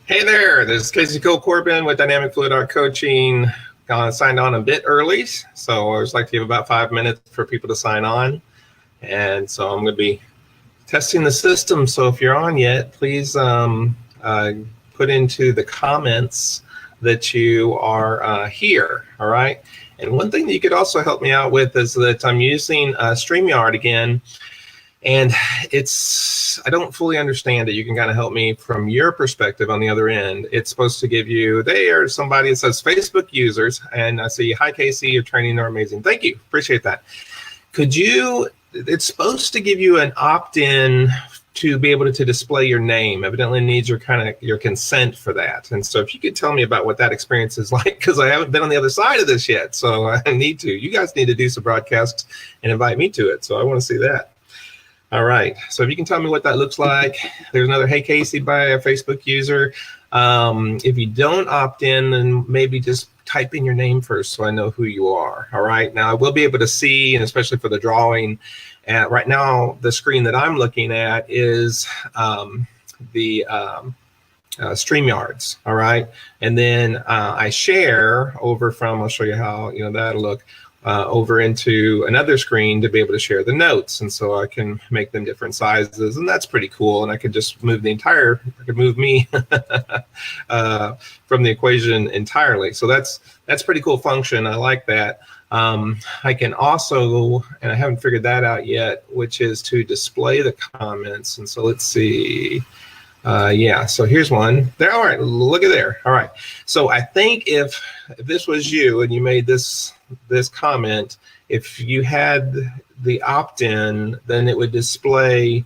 Hey there, this is Casey Cole Corbin with Dynamic Fluid Art Coaching. Signed on a bit early, so I always like to give about 5 minutes for people to sign on. And so I'm going to be testing the system. So if you're on yet, please put into the comments that you are here. All right. And one thing that you could also help me out with is that I'm using StreamYard again. And I don't fully understand it. You can kind of help me from your perspective on the other end. It's supposed to give you, somebody that says Facebook users, and I see, hi Casey, your training are amazing. Thank you, appreciate that. It's supposed to give you an opt-in to be able to display your name. Evidently needs your consent for that. And so if you could tell me about what that experience is like, because I haven't been on the other side of this yet, so I need to. You guys need to do some broadcasts and invite me to it, so I want to see that. All right, so if you can tell me what that looks like. There's another Hey Casey by a Facebook user. If you don't opt in, then maybe just type in your name first so I know who you are. All right, now I will be able to see, and especially for the drawing, right now the screen that I'm looking at is the StreamYards. All right, and then I share over from, I'll show you how that'll look. Over into another screen to be able to share the notes, and so I can make them different sizes, and that's pretty cool. And I could just move I could move me from the equation entirely. So that's pretty cool function. I like that. I can also, and I haven't figured that out yet, which is to display the comments. And so let's see. Yeah, so here's one there. All right, look at there. All right, so I think if this was you and you made this comment, if you had the opt-in, then it would display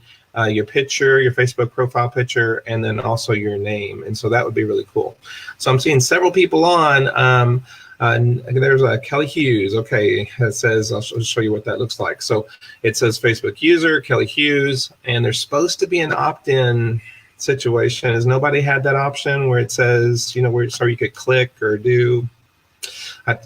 your picture, your Facebook profile picture, and then also your name. And so that would be really cool. So I'm seeing several people on. There's Kelly Hughes. Okay, that says, I'll show you what that looks like. So it says Facebook user, Kelly Hughes, and there's supposed to be an opt-in situation. Has nobody had that option where it says, so you could click or do? I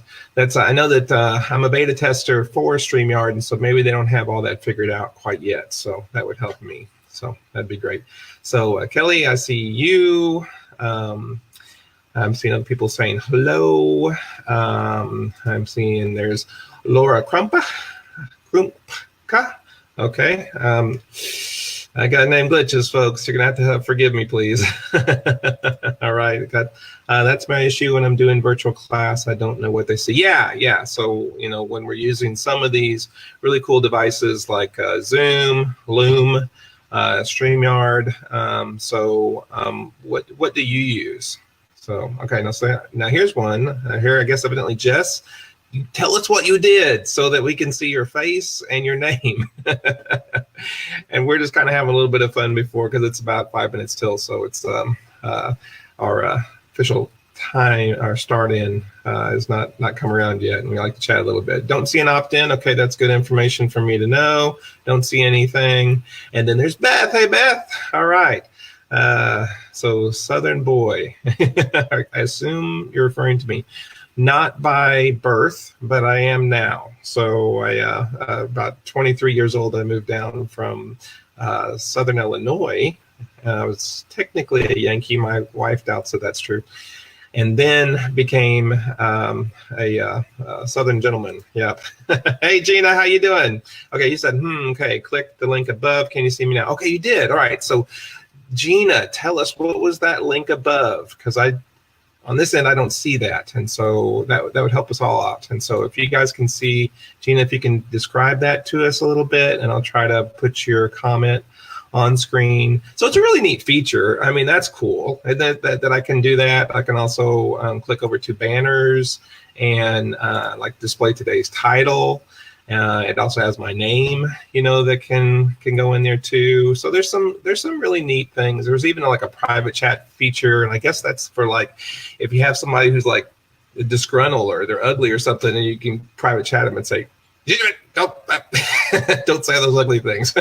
know that I'm a beta tester for StreamYard, and so maybe they don't have all that figured out quite yet. So that would help me. So that'd be great. So Kelly, I see you. I'm seeing other people saying hello. I'm seeing there's Laura Krumpka. Okay. I got name glitches, folks. You're going to have to forgive me, please. All right. That's my issue when I'm doing virtual class. I don't know what they say. Yeah. So, when we're using some of these really cool devices like Zoom, Loom, StreamYard. What do you use? So, okay. Now here's one. Here, I guess, evidently, Jess. You tell us what you did so that we can see your face and your name. And we're just kind of having a little bit of fun before, because it's about 5 minutes till. So it's our official time, our start in is not come around yet. And we like to chat a little bit. Don't see an opt-in. Okay, that's good information for me to know. Don't see anything. And then there's Beth. Hey, Beth. All right. So Southern boy. I assume you're referring to me. Not by birth, but I am now. So I, about 23 years old, I moved down from Southern Illinois. I was technically a Yankee. My wife doubts that that's true. And then became a Southern gentleman. Yep. Hey, Gina, how you doing? Okay, you said, okay, click the link above. Can you see me now? Okay, you did. All right. So Gina, tell us, what was that link above? Because on this end, I don't see that. And so that would help us all out. And so if you guys can see, Gina, if you can describe that to us a little bit, and I'll try to put your comment on screen. So it's a really neat feature. I mean, that's cool that I can do that. I can also click over to banners and like display today's title. It also has my name, that can go in there too. So there's some really neat things. There's even like a private chat feature, and I guess that's for like if you have somebody who's like disgruntled or they're ugly or something, and you can private chat them and say, don't say those ugly things.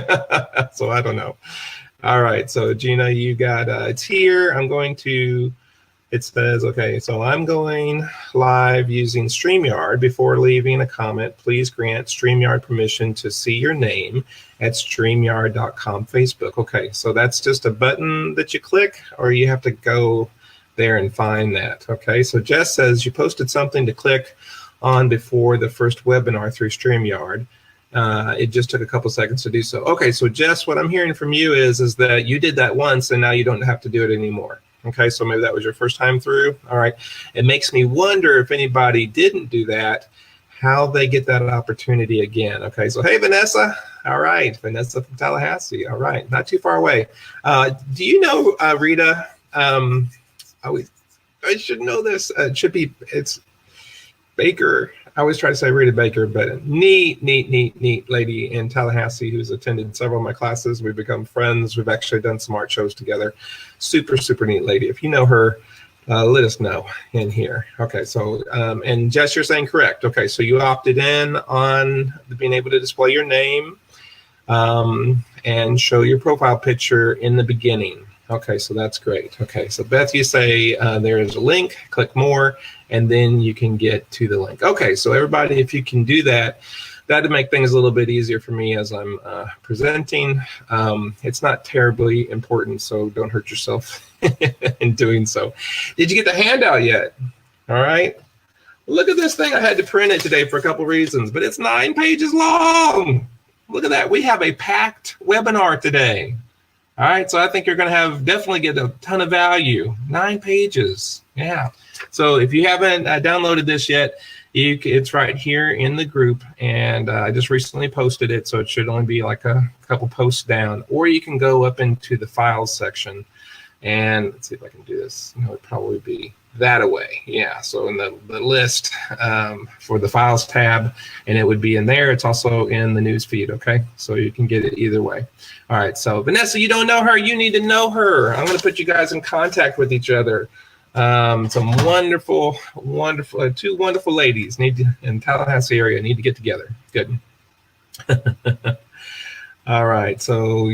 So I don't know. All right, so Gina, you got it's here. It says, okay, so I'm going live using StreamYard. Before leaving a comment, please grant StreamYard permission to see your name at StreamYard.com Facebook. Okay, so that's just a button that you click, or you have to go there and find that. Okay, so Jess says you posted something to click on before the first webinar through StreamYard. It just took a couple seconds to do so. Okay, so Jess, what I'm hearing from you is that you did that once and now you don't have to do it anymore. Okay, so maybe that was your first time through. All right, it makes me wonder if anybody didn't do that, how they get that opportunity again. Okay, so hey, Vanessa. All right, Vanessa from Tallahassee. All right, not too far away. Do you know Rita? I should know this. It's Baker. I always try to say Rita Baker, but neat lady in Tallahassee who's attended several of my classes. We've become friends. We've actually done some art shows together. Super neat lady. If you know her, let us know in here. Okay, so, and Jess, you're saying correct. Okay, so you opted in on being able to display your name and show your profile picture in the beginning. Okay, so that's great. Okay, so Beth, you say there is a link, click more, and then you can get to the link. Okay, so everybody, if you can do that, that'd make things a little bit easier for me as I'm presenting. It's not terribly important, so don't hurt yourself in doing so. Did you get the handout yet? All right. Look at this thing. I had to print it today for a couple reasons, but it's 9 pages long. Look at that. We have a packed webinar today. All right, so I think you're going to definitely get a ton of value. 9 pages, yeah. So if you haven't downloaded this yet, it's right here in the group, and I just recently posted it, so it should only be like a couple posts down. Or you can go up into the files section, and let's see if I can do this. It would probably be that away, yeah. So in the list for the files tab, and it would be in there. It's also in the news feed, okay? So you can get it either way. All right, so Vanessa, you don't know her, you need to know her. I'm gonna put you guys in contact with each other. Some wonderful, two wonderful ladies in Tallahassee area need to get together. Good. All right, so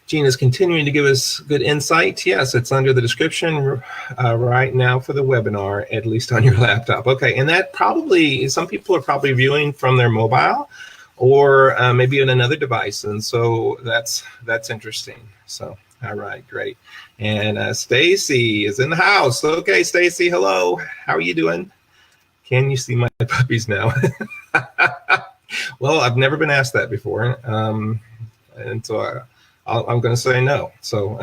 Gene is continuing to give us good insight. Yes, it's under the description right now for the webinar, at least on your laptop. Okay, and that probably, some people are probably viewing from their mobile or maybe on another device, and so that's interesting. So, all right, great. And Stacy is in the house. Okay, Stacy, hello. How are you doing? Can you see my puppies now? Well, I've never been asked that before, and so I'm going to say no. So,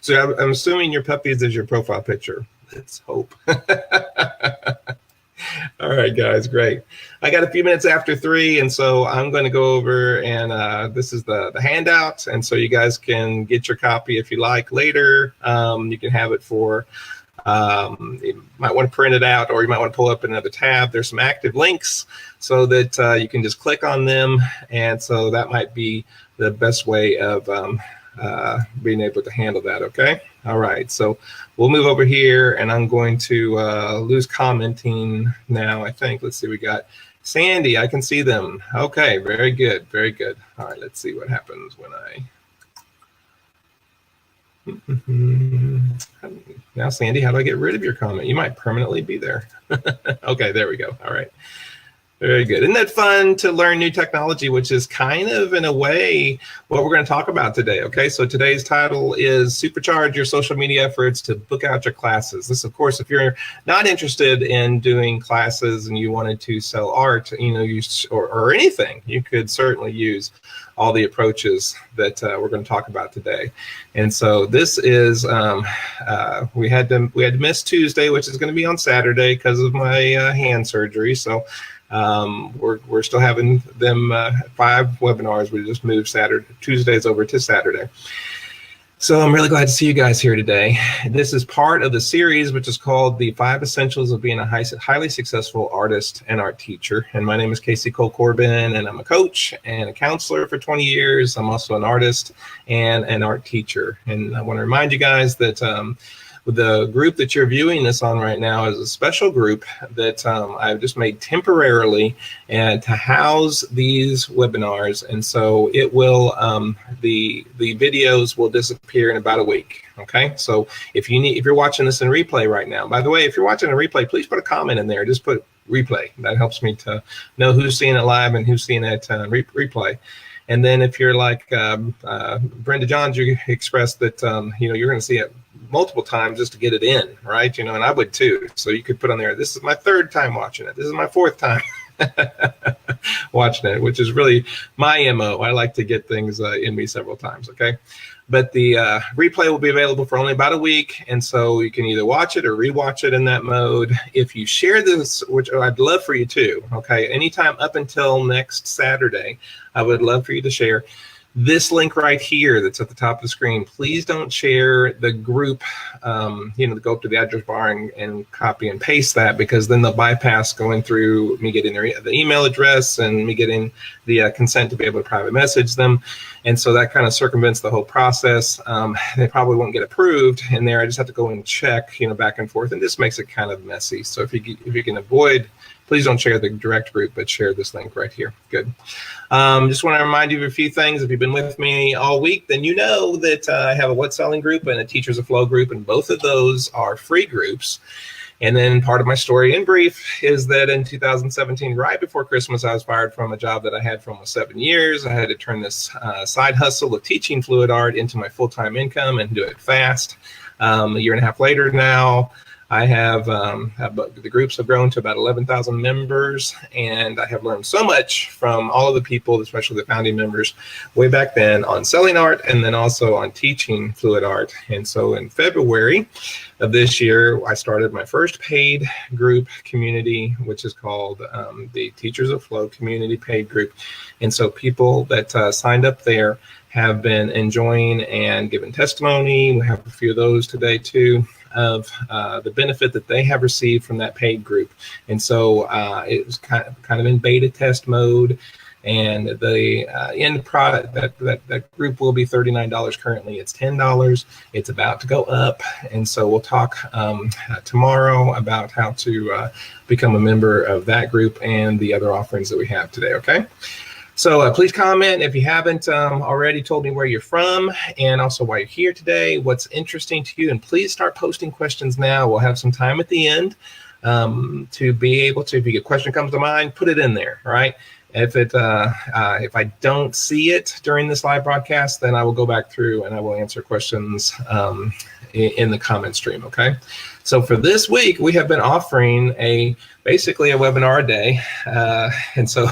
so I'm assuming your puppies is your profile picture. Let's hope. All right, guys, great. I got a few minutes after 3, and so I'm going to go over, and this is the handout, and so you guys can get your copy if you like later. You can have it for, you might want to print it out, or you might want to pull up another tab. There's some active links so that you can just click on them, and so that might be the best way of being able to handle that, okay? All right, so we'll move over here, and I'm going to lose commenting now, I think. Let's see, we got Sandy, I can see them. Okay, very good, very good. All right, let's see what happens when I... Now, Sandy, how do I get rid of your comment? You might permanently be there. Okay, there we go. All right. Very good. Isn't that fun to learn new technology, which is kind of, in a way, what we're going to talk about today, okay? So today's title is Supercharge Your Social Media Efforts to Book Out Your Classes. This, of course, if you're not interested in doing classes and you wanted to sell art, you know, or anything, you could certainly use all the approaches that we're going to talk about today. And so this is, we had to miss Tuesday, which is going to be on Saturday because of my hand surgery. So we're still having them 5 webinars. We just moved Tuesdays over to Saturday. So I'm really glad to see you guys here today. This is part of the series, which is called The 5 Essentials of Being a Highly Successful Artist and Art Teacher. And my name is Casey Cole Corbin, and I'm a coach and a counselor for 20 years. I'm also an artist and an art teacher. And I want to remind you guys that the group that you're viewing this on right now is a special group that I've just made temporarily and to house these webinars. And so it will, the videos will disappear in about a week. Okay, so if you're watching this in replay right now, by the way, if you're watching a replay, please put a comment in there. Just put replay. That helps me to know who's seeing it live and who's seeing it replay. And then if you're like Brenda Johns, you expressed that you're going to see it multiple times just to get it in, right? And I would too. So you could put on there, this is my third time watching it. This is my fourth time watching it, which is really my MO. I like to get things in me several times, okay? But the replay will be available for only about a week, and so you can either watch it or rewatch it in that mode. If you share this, which I'd love for you to, okay, anytime up until next Saturday, I would love for you to share this link right here that's at the top of the screen. Please don't share the group, go up to the address bar and copy and paste that, because then they'll bypass going through me getting the email address and me getting the consent to be able to private message them. And so that kind of circumvents the whole process. They probably won't get approved in there. I just have to go and check, back and forth, and this makes it kind of messy. So if you can avoid, please don't share the direct group, but share this link right here. Good. Just want to remind you of a few things. If you've been with me all week, then you know that I have a What's Selling group and a Teachers of Flow group, and both of those are free groups. And then part of my story in brief is that in 2017, right before Christmas, I was fired from a job that I had for almost 7 years. I had to turn this side hustle of teaching fluid art into my full-time income and do it fast. A year and a half later now, I have, the groups have grown to about 11,000 members, and I have learned so much from all of the people, especially the founding members, way back then on selling art and then also on teaching fluid art. And so in February of this year, I started my first paid group community, which is called the Teachers of Flow Community Paid Group. And so people that signed up there have been enjoying and giving testimony. We have a few of those today too, of the benefit that they have received from that paid group. And so it was kind of in beta test mode, and the end product, that group will be $39 currently. It's $10. It's about to go up, and so we'll talk tomorrow about how to become a member of that group and the other offerings that we have today, okay? So please comment if you haven't already told me where you're from, and also why you're here today, what's interesting to you, and please start posting questions now. We'll have some time at the end to be able to, if a question comes to mind, put it in there, all right? If I don't see it during this live broadcast, then I will go back through and I will answer questions in the comment stream, okay? So for this week, we have been offering basically a webinar a day. And so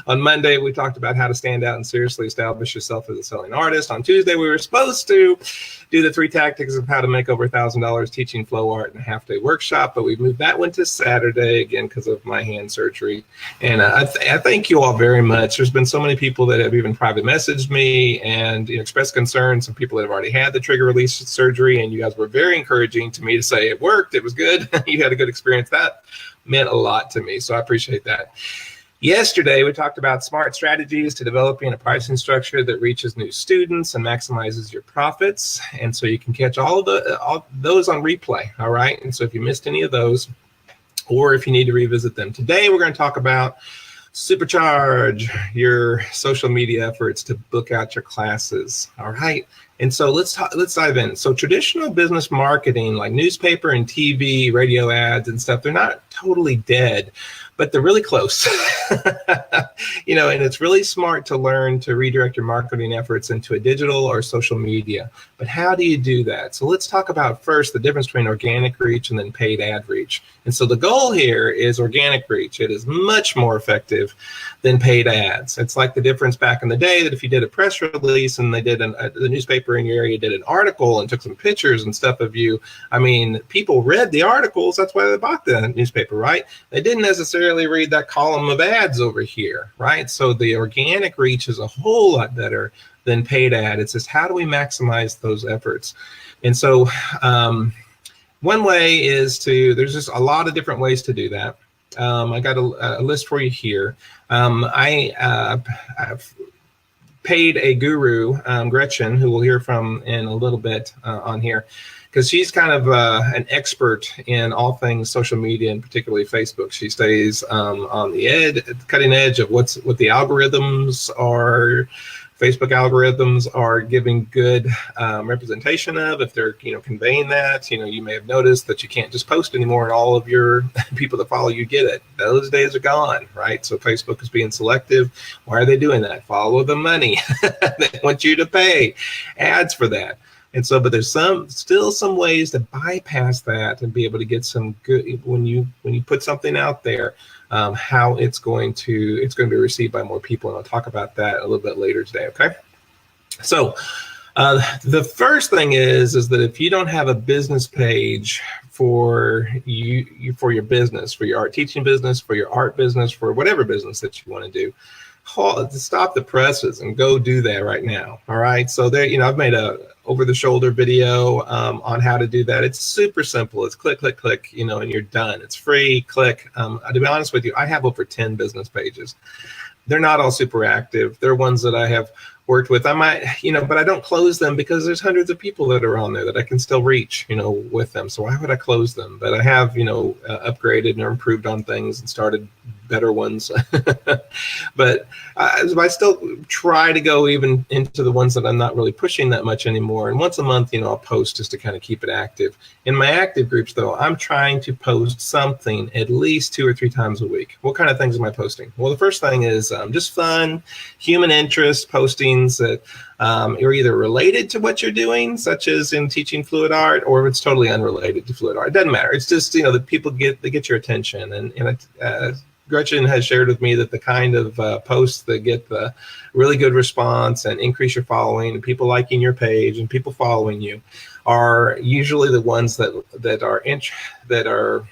on Monday, we talked about how to stand out and seriously establish yourself as a selling artist. On Tuesday, we were supposed to do the 3 tactics of how to make over $1,000 teaching flow art in a half-day workshop, but we moved that one to Saturday again because of my hand surgery. And I thank you all very much. There's been so many people that have even private messaged me and expressed concern. Some people that have already had the trigger release surgery, and you guys were very encouraging to me to say it worked, it was good, you had a good experience. That meant a lot to me, so I appreciate that. Yesterday, we talked about smart strategies to developing a pricing structure that reaches new students and maximizes your profits. And so you can catch all those on replay, all right? And so if you missed any of those, or if you need to revisit them, today we're going to talk about supercharge your social media efforts to book out your classes, all right? And so let's dive in. So traditional business marketing, like newspaper and TV, radio ads and stuff, they're not totally dead, but they're really close. And it's really smart to learn to redirect your marketing efforts into a digital or social media. But how do you do that? So let's talk about first the difference between organic reach and then paid ad reach. And so the goal here is organic reach. It is much more effective than paid ads. It's like the difference back in the day that if you did a press release and they did the newspaper in your area did an article and took some pictures and stuff of you, I mean, people read the articles. That's why they bought the newspaper, right? They didn't necessarily read that column of ads over here, right? So the organic reach is a whole lot better than paid ad. It's just how do we maximize those efforts? And so one way is there's just a lot of different ways to do that. I got a list for you here. I've paid a guru, Gretchen, who we'll hear from in a little bit on here, because she's kind of an expert in all things social media, and particularly Facebook. She stays on the cutting edge of what the algorithms are. Facebook algorithms are giving good representation of, if they're conveying that. You may have noticed that you can't just post anymore and all of your people that follow you get it. Those days are gone, right? So Facebook is being selective. Why are they doing that? Follow the money. They want you to pay ads for that. And so, but there's still some ways to bypass that and be able to get some good, when you put something out there, how it's going to be received by more people. And I'll talk about that a little bit later today. Okay. So the first thing is that if you don't have a business page for for your business, for your art teaching business, for your art business, for whatever business that you want to do, stop the presses and go do that right now. All right. So there, I've made a over-the-shoulder video on how to do that. It's super simple. It's click, click, click, and you're done. It's free. Click. To be honest with you, I have over 10 business pages. They're not all super active. They're ones that I have worked with. I might, but I don't close them because there's hundreds of people that are on there that I can still reach, with them. So why would I close them? But I have, upgraded and improved on things and started better ones. But I still try to go even into the ones that I'm not really pushing that much anymore. And once a month, I'll post just to kind of keep it active. In my active groups, though, I'm trying to post something at least 2 or 3 times a week. What kind of things am I posting? Well, the first thing is just fun, human interest postings that are either related to what you're doing, such as in teaching fluid art, or it's totally unrelated to fluid art. It doesn't matter. It's just, that people get your attention. And Gretchen has shared with me that the kind of posts that get the really good response and increase your following and people liking your page and people following you are usually the ones that are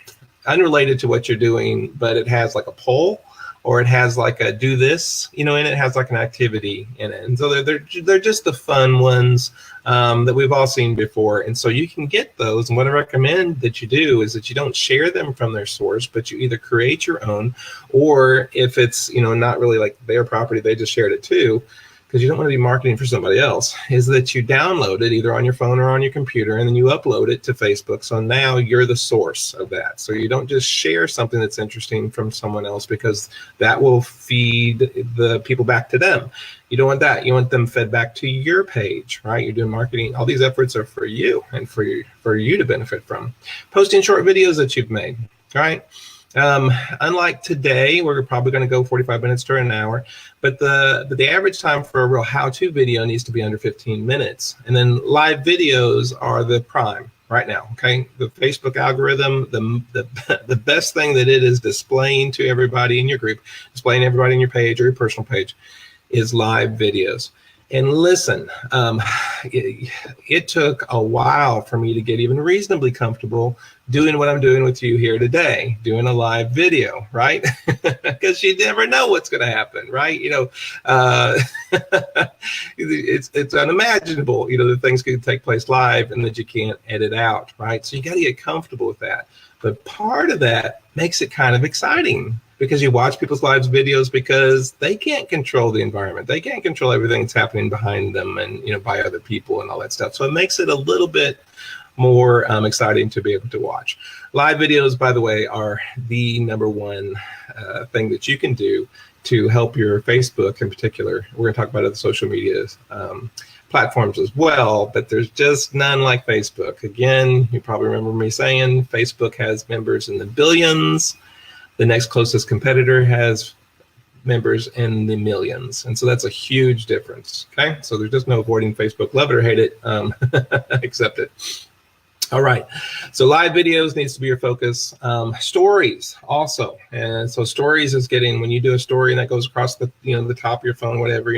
unrelated to what you're doing, but it has like a poll, or it has like a do this, and it has like an activity in it. And so they're just the fun ones that we've all seen before. And so you can get those. And what I recommend that you do is that you don't share them from their source, but you either create your own, or if it's, not really like their property, they just shared it too, because you don't want to be marketing for somebody else, is that you download it either on your phone or on your computer, and then you upload it to Facebook. So now you're the source of that. So you don't just share something that's interesting from someone else, because that will feed the people back to them. You don't want that. You want them fed back to your page, right? You're doing marketing. All these efforts are for you and for you to benefit from. Posting short videos that you've made, right? Unlike today, we're probably going to go 45 minutes to an hour, but the average time for a real how-to video needs to be under 15 minutes. And then live videos are the prime right now. Okay, the Facebook algorithm, the best thing that it is displaying to everybody in your group, displaying everybody in your page or your personal page, is live videos. And listen, it took a while for me to get even reasonably comfortable doing what I'm doing with you here today, doing a live video, right? Because you never know what's going to happen, right? It's unimaginable, that things could take place live and that you can't edit out, right? So you got to get comfortable with that. But part of that makes it kind of exciting, because you watch people's live videos, because they can't control the environment. They can't control everything that's happening behind them and, by other people and all that stuff. So it makes it a little bit more exciting to be able to watch. Live videos, by the way, are the number one thing that you can do to help your Facebook in particular. We're going to talk about other social media platforms as well, but there's just none like Facebook. Again, you probably remember me saying Facebook has members in the billions. The next closest competitor has members in the millions. And so that's a huge difference. Okay. So there's just no avoiding Facebook. Love it or hate it, accept it. All right. So live videos needs to be your focus. Stories also. And so stories is getting, when you do a story and that goes across the, the top of your phone, whatever,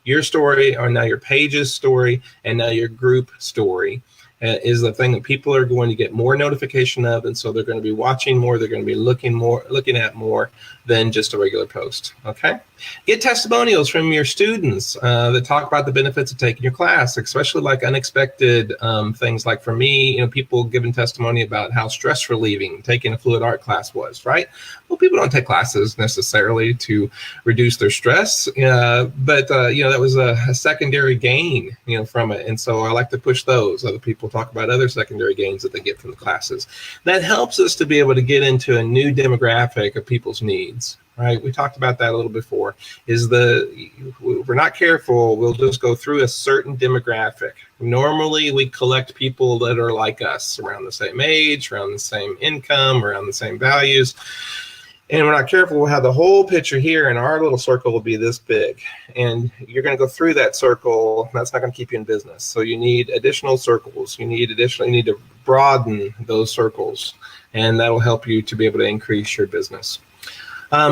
your story, or now your page's story, and now your group story is the thing that people are going to get more notification of. And so they're going to be watching more. They're going to be looking at more than just a regular post. Okay. Get testimonials from your students that talk about the benefits of taking your class, especially like unexpected things. Like for me, people giving testimony about how stress relieving taking a fluid art class was, right? Well, people don't take classes necessarily to reduce their stress, but that was a secondary gain, from it. And so I like to push those. Other people talk about other secondary gains that they get from the classes. That helps us to be able to get into a new demographic of people's needs. Right, we talked about that a little before. If we're not careful, we'll just go through a certain demographic. Normally, we collect people that are like us, around the same age, around the same income, around the same values. and we're not careful, we'll have the whole picture here, and our little circle will be this big. And you're going to go through that circle. That's not going to keep you in business. So you need additional circles. You need to broaden those circles, and that will help you to be able to increase your business.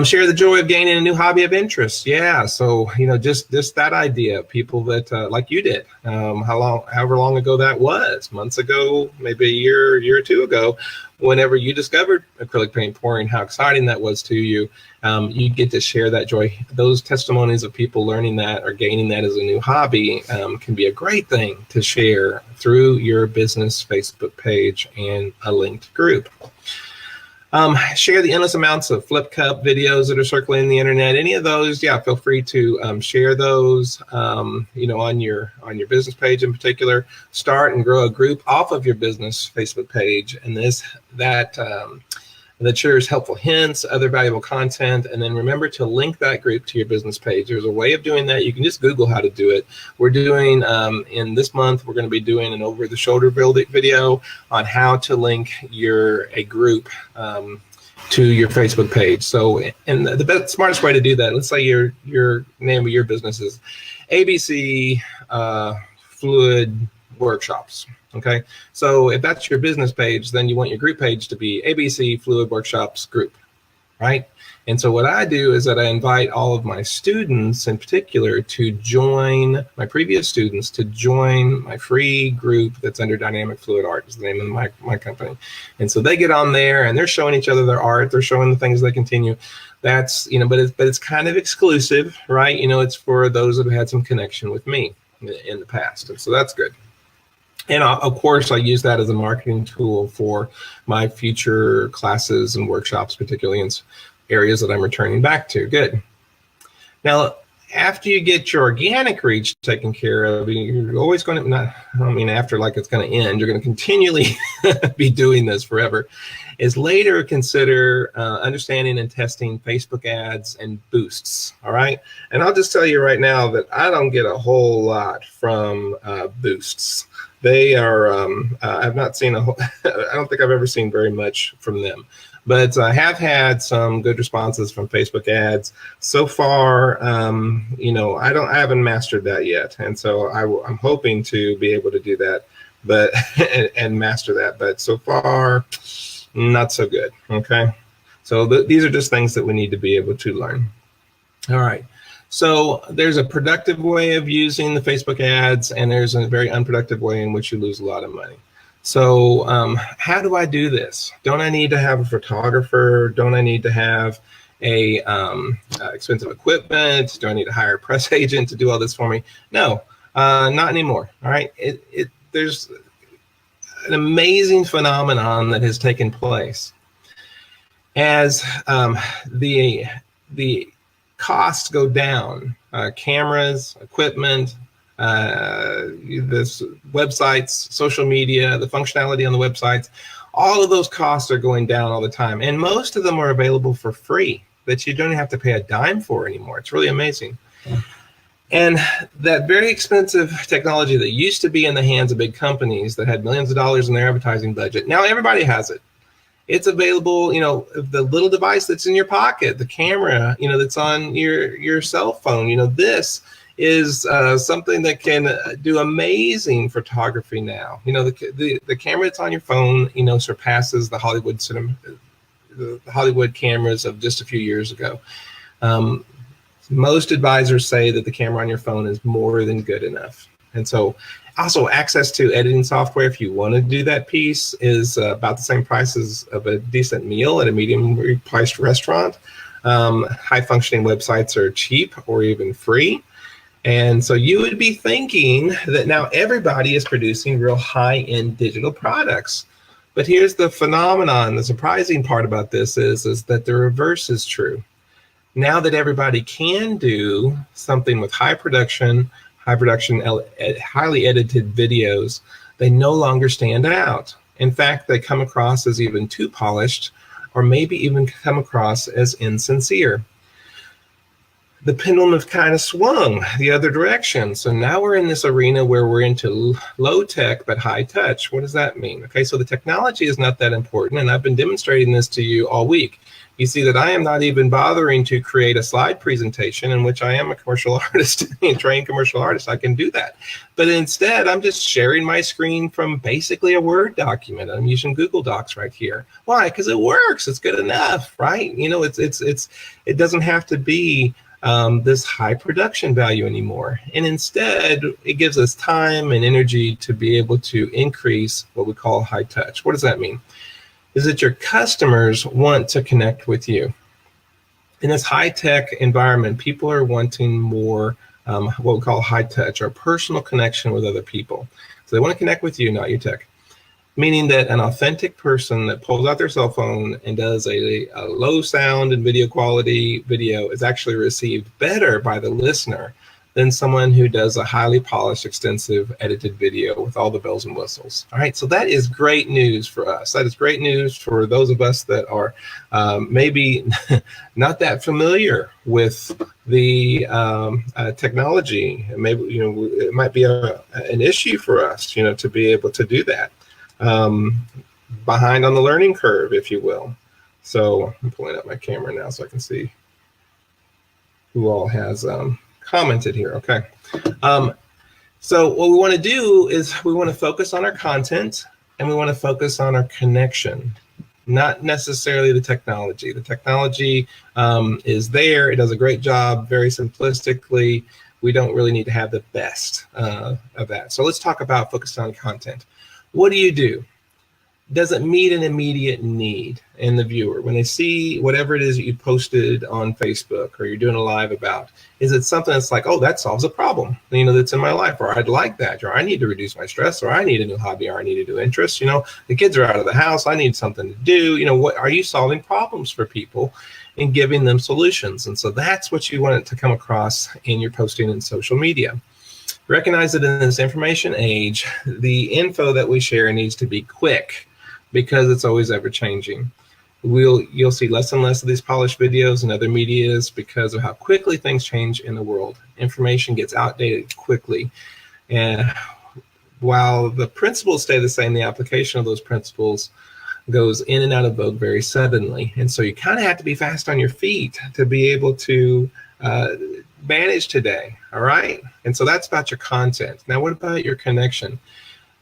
Share the joy of gaining a new hobby of interest. Yeah, so just that idea. People that like you did, however long ago that was, months ago, maybe a year or two ago, whenever you discovered acrylic paint pouring, how exciting that was to you. You get to share that joy. Those testimonies of people learning that or gaining that as a new hobby can be a great thing to share through your business Facebook page and a linked group. Share the endless amounts of flip cup videos that are circulating the internet. Any of those, yeah, feel free to share those. On your business page in particular. Start and grow a group off of your business Facebook page, and that shares helpful hints, other valuable content, and then remember to link that group to your business page. There's a way of doing that. You can just Google how to do it. We're doing, in this month, we're going to be doing an over-the-shoulder video on how to link a group to your Facebook page. So, and the smartest way to do that, let's say your name of your business is ABC Fluid Workshops. Okay, so if that's your business page, then you want your group page to be ABC Fluid Workshops Group, right? And so what I do is that I invite all of my students in particular to join, my previous students to join my free group that's under Dynamic Fluid Art, is the name of my company. And so they get on there and they're showing each other their art, they're showing the things they continue. That's, but it's kind of exclusive, right? It's for those that have had some connection with me in the past. And so that's good. And of course, I use that as a marketing tool for my future classes and workshops, particularly in areas that I'm returning back to. Good. Now, after you get your organic reach taken care of, you're always going to, after like it's going to end, you're going to continually be doing this forever, is later consider understanding and testing Facebook ads and boosts, all right? And I'll just tell you right now that I don't get a whole lot from boosts. They are, I've not seen I don't think I've ever seen very much from them. But I have had some good responses from Facebook ads. So far, I haven't mastered that yet. And so I'm hoping to be able to do that, but and master that. But so far, not so good, okay? So these are just things that we need to be able to learn. All right. So there's a productive way of using the Facebook ads, and there's a very unproductive way in which you lose a lot of money. So how do I do this? Don't I need to have a photographer? Don't I need to have a expensive equipment? Do I need to hire a press agent to do all this for me? No, not anymore. All right. There's an amazing phenomenon that has taken place as the costs go down. Cameras, equipment, this websites, social media, the functionality on the websites, all of those costs are going down all the time. And most of them are available for free that you don't have to pay a dime for anymore. It's really amazing. And that very expensive technology that used to be in the hands of big companies that had millions of dollars in their advertising budget, now everybody has it. It's available, the little device that's in your pocket, the camera, that's on your cell phone, this is something that can do amazing photography now. The camera that's on your phone, surpasses the Hollywood cameras of just a few years ago. Most advisors say that the camera on your phone is more than good enough. And so also access to editing software, if you want to do that piece, is about the same price as of a decent meal at a medium priced restaurant. High functioning websites are cheap or even free. And so you would be thinking that now everybody is producing real high-end digital products. But here's the phenomenon. The surprising part about this is that the reverse is true. Now that everybody can do something with high production, highly edited videos, they no longer stand out. In fact, they come across as even too polished, or maybe even come across as insincere. The pendulum has kind of swung the other direction. So now we're in this arena where we're into low tech but high touch. What does that mean? Okay, so the technology is not that important, and I've been demonstrating this to you all week. You see that I am not even bothering to create a slide presentation, in which I am a commercial artist, a trained commercial artist. I can do that. But instead, I'm just sharing my screen from basically a Word document. I'm using Google Docs right here. Why? Because it works. It's good enough, right? You know, it doesn't have to be this high production value anymore. And instead, it gives us time and energy to be able to increase what we call high touch. What does that mean? Is that your customers want to connect with you. In this high-tech environment, people are wanting more what we call high touch, or personal connection with other people. So they want to connect with you, not your tech. Meaning that an authentic person that pulls out their cell phone and does a low sound and video quality video is actually received better by the listener than someone who does a highly polished, extensive, edited video with all the bells and whistles. All right, so that is great news for us. That is great news for those of us that are maybe not that familiar with the technology. Maybe, you know, it might be an issue for us, you know, to be able to do that. Behind on the learning curve, if you will. So I'm pulling up my camera now so I can see who all has commented here. Okay. So what we want to do is we want to focus on our content, and we want to focus on our connection, not necessarily the technology. The technology is there. It does a great job, very simplistically. We don't really need to have the best of that. So let's talk about focusing on content. What do? Does it meet an immediate need in the viewer? When they see whatever it is that you posted on Facebook or you're doing a live about, is it something that's like, oh, that solves a problem, you know, that's in my life, or I'd like that, or I need to reduce my stress, or I need a new hobby, or I need a new interest, you know, the kids are out of the house, I need something to do, you know, what are you solving problems for people and giving them solutions? And so that's what you want it to come across in your posting in social media. Recognize that in this information age, the info that we share needs to be quick, because it's always ever changing. You'll see less and less of these polished videos and other medias because of how quickly things change in the world. Information gets outdated quickly. And while the principles stay the same, the application of those principles goes in and out of vogue very suddenly. And so you kind of have to be fast on your feet to be able to manage today, all right? And so that's about your content. Now, what about your connection?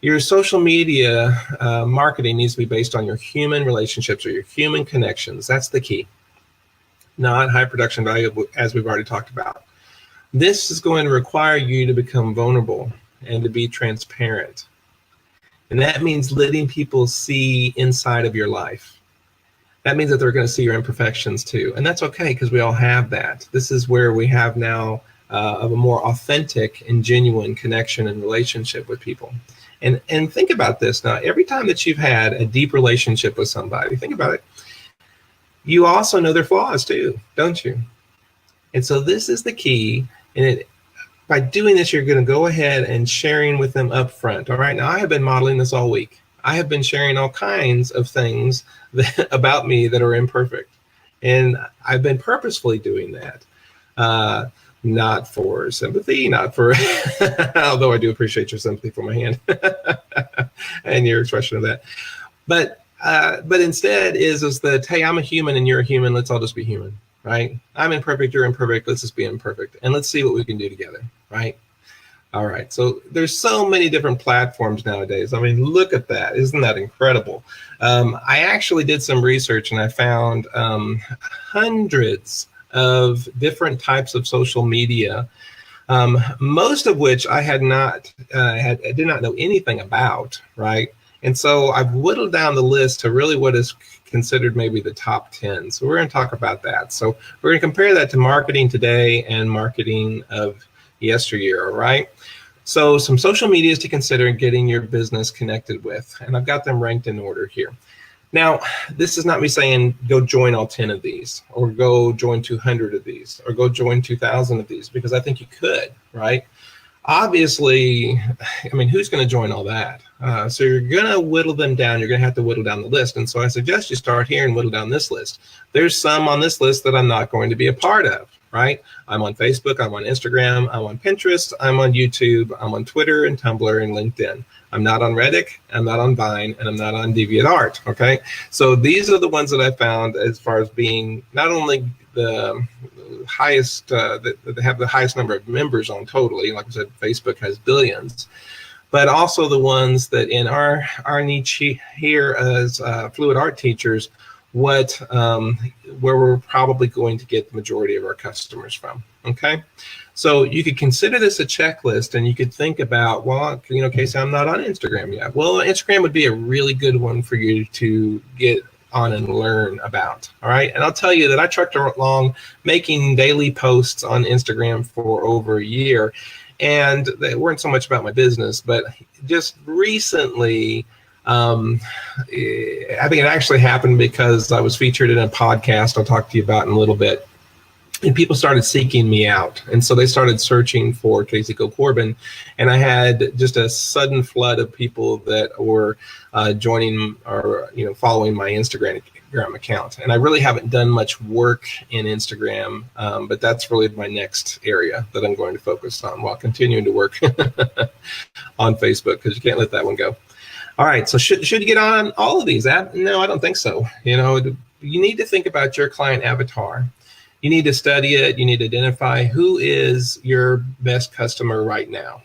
Your social media marketing needs to be based on your human relationships or your human connections. That's the key, not high production value, as we've already talked about. This is going to require you to become vulnerable and to be transparent. And that means letting people see inside of your life. That means that they're going to see your imperfections too. And that's okay, because we all have that. This is where we have now of a more authentic and genuine connection and relationship with people. And think about this now. Every time that you've had a deep relationship with somebody, think about it, you also know their flaws too, don't you? And so this is the key. And by doing this, you're going to go ahead and sharing with them up front. All right. Now, I have been modeling this all week. I have been sharing all kinds of things about me that are imperfect. And I've been purposefully doing that. Not for sympathy, not for, although I do appreciate your sympathy for my hand and your expression of that. But instead is that, hey, I'm a human and you're a human. Let's all just be human, right? I'm imperfect, you're imperfect. Let's just be imperfect. And let's see what we can do together, right? All right. So there's so many different platforms nowadays. I mean, look at that. Isn't that incredible? I actually did some research and I found hundreds of different types of social media, most of which I did not know anything about, right? And so I've whittled down the list to really what is considered maybe the top 10. So we're going to talk about that. So we're going to compare that to marketing today and marketing of yesteryear, all right? So some social medias to consider getting your business connected with, and I've got them ranked in order here. Now, this is not me saying go join all 10 of these, or go join 200 of these, or go join 2,000 of these, because I think you could, right? Obviously, I mean, who's going to join all that? So you're going to whittle them down. You're going to have to whittle down the list. And so I suggest you start here and whittle down this list. There's some on this list that I'm not going to be a part of, right? I'm on Facebook, I'm on Instagram, I'm on Pinterest, I'm on YouTube, I'm on Twitter and Tumblr and LinkedIn. I'm not on Reddit, I'm not on Vine, and I'm not on DeviantArt, okay? So these are the ones that I found as far as being not only the highest, that have the highest number of members on totally. Like I said, Facebook has billions, but also the ones that in our niche here as fluid art teachers, where we're probably going to get the majority of our customers from, okay? So you could consider this a checklist, and you could think about, well, you know, Casey, I'm not on Instagram yet. Well, Instagram would be a really good one for you to get on and learn about, all right? And I'll tell you that I trucked along making daily posts on Instagram for over a year, and they weren't so much about my business, but just recently, I think it actually happened because I was featured in a podcast I'll talk to you about in a little bit. And people started seeking me out. And so they started searching for Casey Corbin. And I had just a sudden flood of people that were joining or, you know, following my Instagram account. And I really haven't done much work in Instagram, but that's really my next area that I'm going to focus on while continuing to work on Facebook, because you can't let that one go. All right, so should you get on all of these? No, I don't think so. You know, you need to think about your client avatar. You need to study it. You need to identify who is your best customer right now.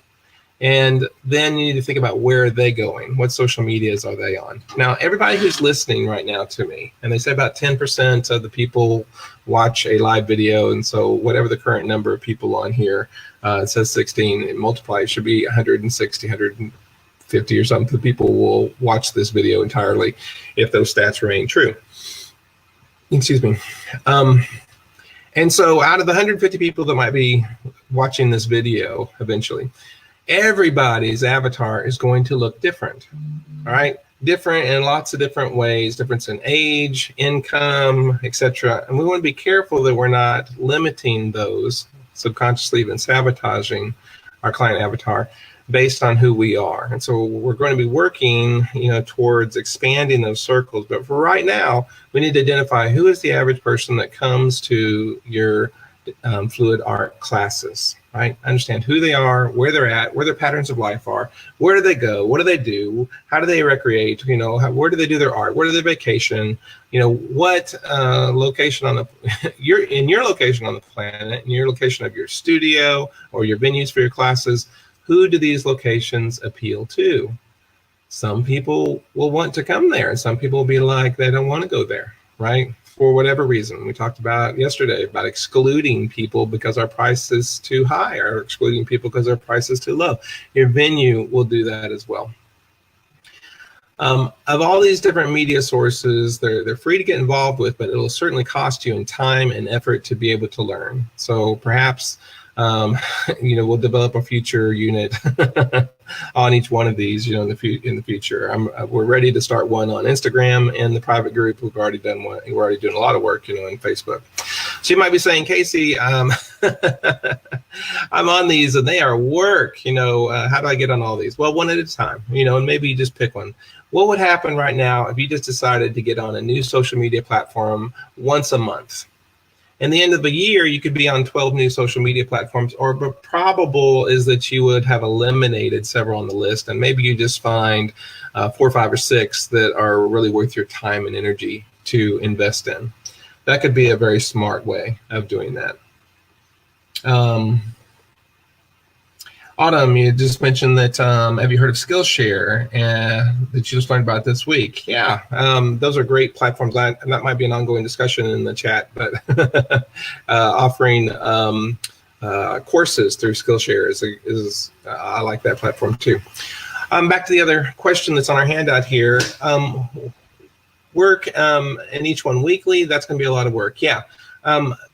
And then you need to think about where are they going? What social medias are they on? Now, everybody who's listening right now to me, and they say about 10% of the people watch a live video. And so whatever the current number of people on here, it says 16, and multiply, it should be 160, 150 or something. The people will watch this video entirely if those stats remain true. Excuse me. And so out of the 150 people that might be watching this video eventually, everybody's avatar is going to look different, all right? Different in lots of different ways, difference in age, income, etc. And we want to be careful that we're not limiting those, subconsciously even sabotaging our client avatar based on who we are. And so we're going to be working, you know, towards expanding those circles. But for right now, we need to identify who is the average person that comes to your fluid art classes, right? Understand who they are, where they're at, where their patterns of life are, where do they go, what do they do, how do they recreate, you know, where do they do their art, where do they vacation, you know, what location on the, in your location on the planet, in your location of your studio or your venues for your classes, who do these locations appeal to? Some people will want to come there, and some people will be like, they don't want to go there, right? For whatever reason. We talked about yesterday about excluding people because our price is too high, or excluding people because our price is too low. Your venue will do that as well. Of all these different media sources, they're free to get involved with, but it'll certainly cost you in time and effort to be able to learn. So perhaps you know, we'll develop a future unit on each one of these, you know, in the future. We're ready to start one on Instagram and the private group. We've already done one. We're already doing a lot of work, you know, in Facebook. So you might be saying, Casey, I'm on these and they are work. You know, how do I get on all these? Well, one at a time, you know, and maybe you just pick one. What would happen right now if you just decided to get on a new social media platform once a month? In the end of the year, you could be on 12 new social media platforms, or probable is that you would have eliminated several on the list, and maybe you just find 4, 5, or 6 that are really worth your time and energy to invest in. That could be a very smart way of doing that. Autumn, you just mentioned that, have you heard of Skillshare that you just learned about this week? Yeah, those are great platforms. That might be an ongoing discussion in the chat, but offering courses through Skillshare is I like that platform too. Back to the other question that's on our handout here. Work in each one weekly, that's going to be a lot of work, yeah.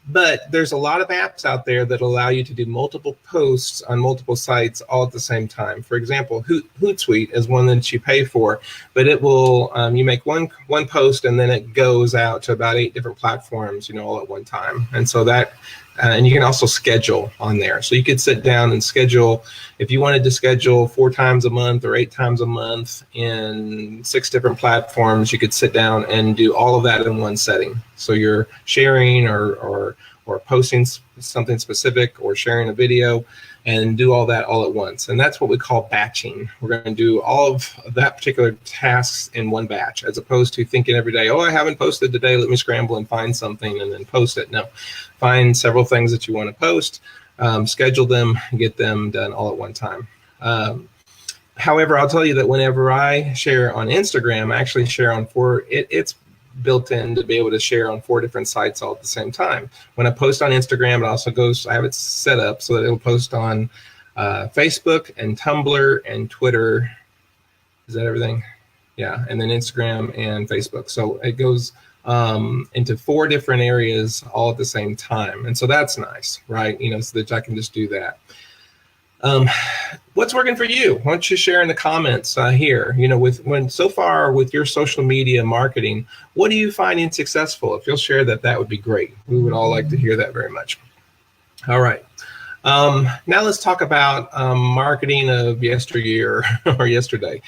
But there's a lot of apps out there that allow you to do multiple posts on multiple sites all at the same time. For example, Hootsuite is one that you pay for, but it will, you make one post and then it goes out to about 8 different platforms, you know, all at one time. And so that And you can also schedule on there. So you could sit down and schedule, if you wanted to schedule 4 times a month or 8 times a month in 6 different platforms, you could sit down and do all of that in one setting. So you're sharing or posting something specific or sharing a video, and do all that all at once. And that's what we call batching. We're going to do all of that particular tasks in one batch, as opposed to thinking every day, oh, I haven't posted today, let me scramble and find something and then post it. No, find several things that you want to post, schedule them, get them done all at one time. However, I'll tell you that whenever I share on Instagram, I actually share on it's built in to be able to share on 4 different sites all at the same time. When I post on Instagram, it also goes, I have it set up so that it'll post on Facebook and Tumblr and Twitter. Is that everything? Yeah, and then Instagram and Facebook. So it goes into 4 different areas all at the same time. And so that's nice, right? So that I can just do that. What's working for you? Why don't you share in the comments here? So far with your social media marketing, what are you finding successful? If you'll share that, that would be great. We would all like to hear that very much. All right. Now let's talk about marketing of yesteryear or yesterday.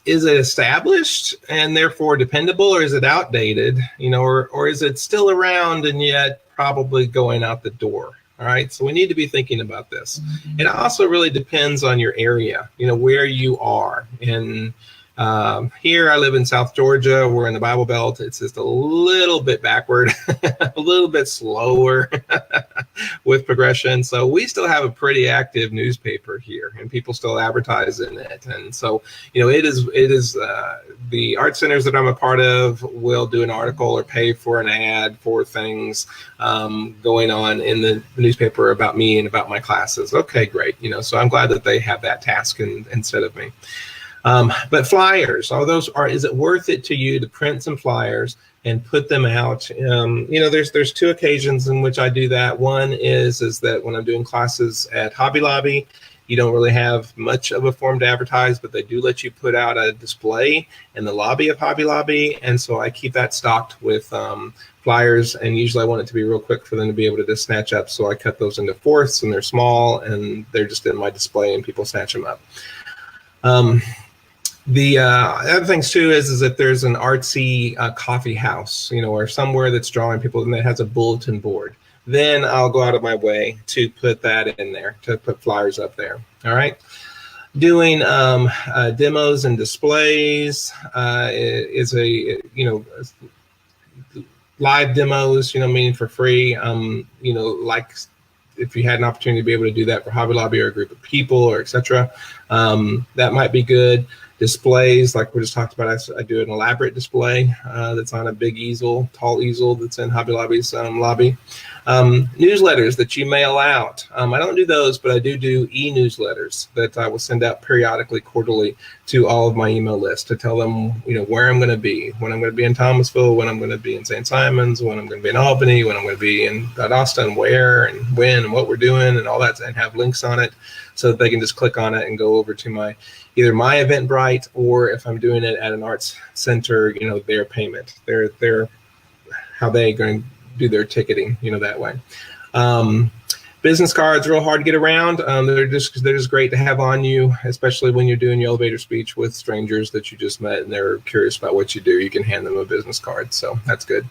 Is it established and therefore dependable, or is it outdated? Or is it still around and yet probably going out the door? All right, so we need to be thinking about this. It also really depends on your area, where you are. And here I live in South Georgia. We're in the Bible Belt. It's just a little bit backward, a little bit slower with progression. So we still have a pretty active newspaper here, and people still advertise in it. And so, it is the art centers that I'm a part of will do an article or pay for an ad for things going on in the newspaper about me and about my classes. Okay, great. So I'm glad that they have that task instead of me. But flyers, is it worth it to you to print some flyers and put them out? There's 2 occasions in which I do that. One is that when I'm doing classes at Hobby Lobby, you don't really have much of a form to advertise, but they do let you put out a display in the lobby of Hobby Lobby. And so I keep that stocked with flyers, and usually I want it to be real quick for them to be able to just snatch up. So I cut those into 4ths, and they're small, and they're just in my display, and people snatch them up. The other things too is if there's an artsy coffee house, or somewhere that's drawing people and that has a bulletin board, then I'll go out of my way to put that in there, to put flyers up there. All right. Doing demos and displays is live demos, meaning for free. Like if you had an opportunity to be able to do that for Hobby Lobby or a group of people or etc., that might be good. Displays, like we just talked about, I do an elaborate display that's on a big easel, tall easel that's in Hobby Lobby's lobby. Newsletters that you mail out. I don't do those, but I do e-newsletters that I will send out periodically, quarterly, to all of my email list to tell them, where I'm going to be, when I'm going to be in Thomasville, when I'm going to be in St. Simons, when I'm going to be in Albany, when I'm going to be in Austin, where and when and what we're doing and all that, and have links on it so that they can just click on it and go over to either my Eventbrite, or if I'm doing it at an arts center, their payment, their how they going to do their ticketing, that way. Business cards, real hard to get around. They're just great to have on you, especially when you're doing your elevator speech with strangers that you just met and they're curious about what you do. You can hand them a business card, so that's good.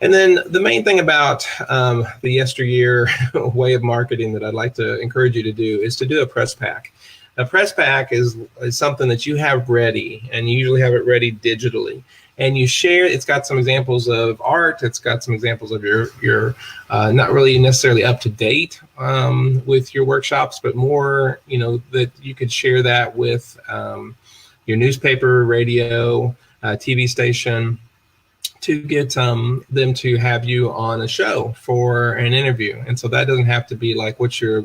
And then the main thing about the yesteryear way of marketing that I'd like to encourage you to do is to do a press pack. A press pack is something that you have ready, and you usually have it ready digitally. And you share, it's got some examples of art, it's got some examples of your not really necessarily up to date with your workshops, but more, that you could share that with your newspaper, radio, TV station, to get them to have you on a show for an interview. And so that doesn't have to be like what you're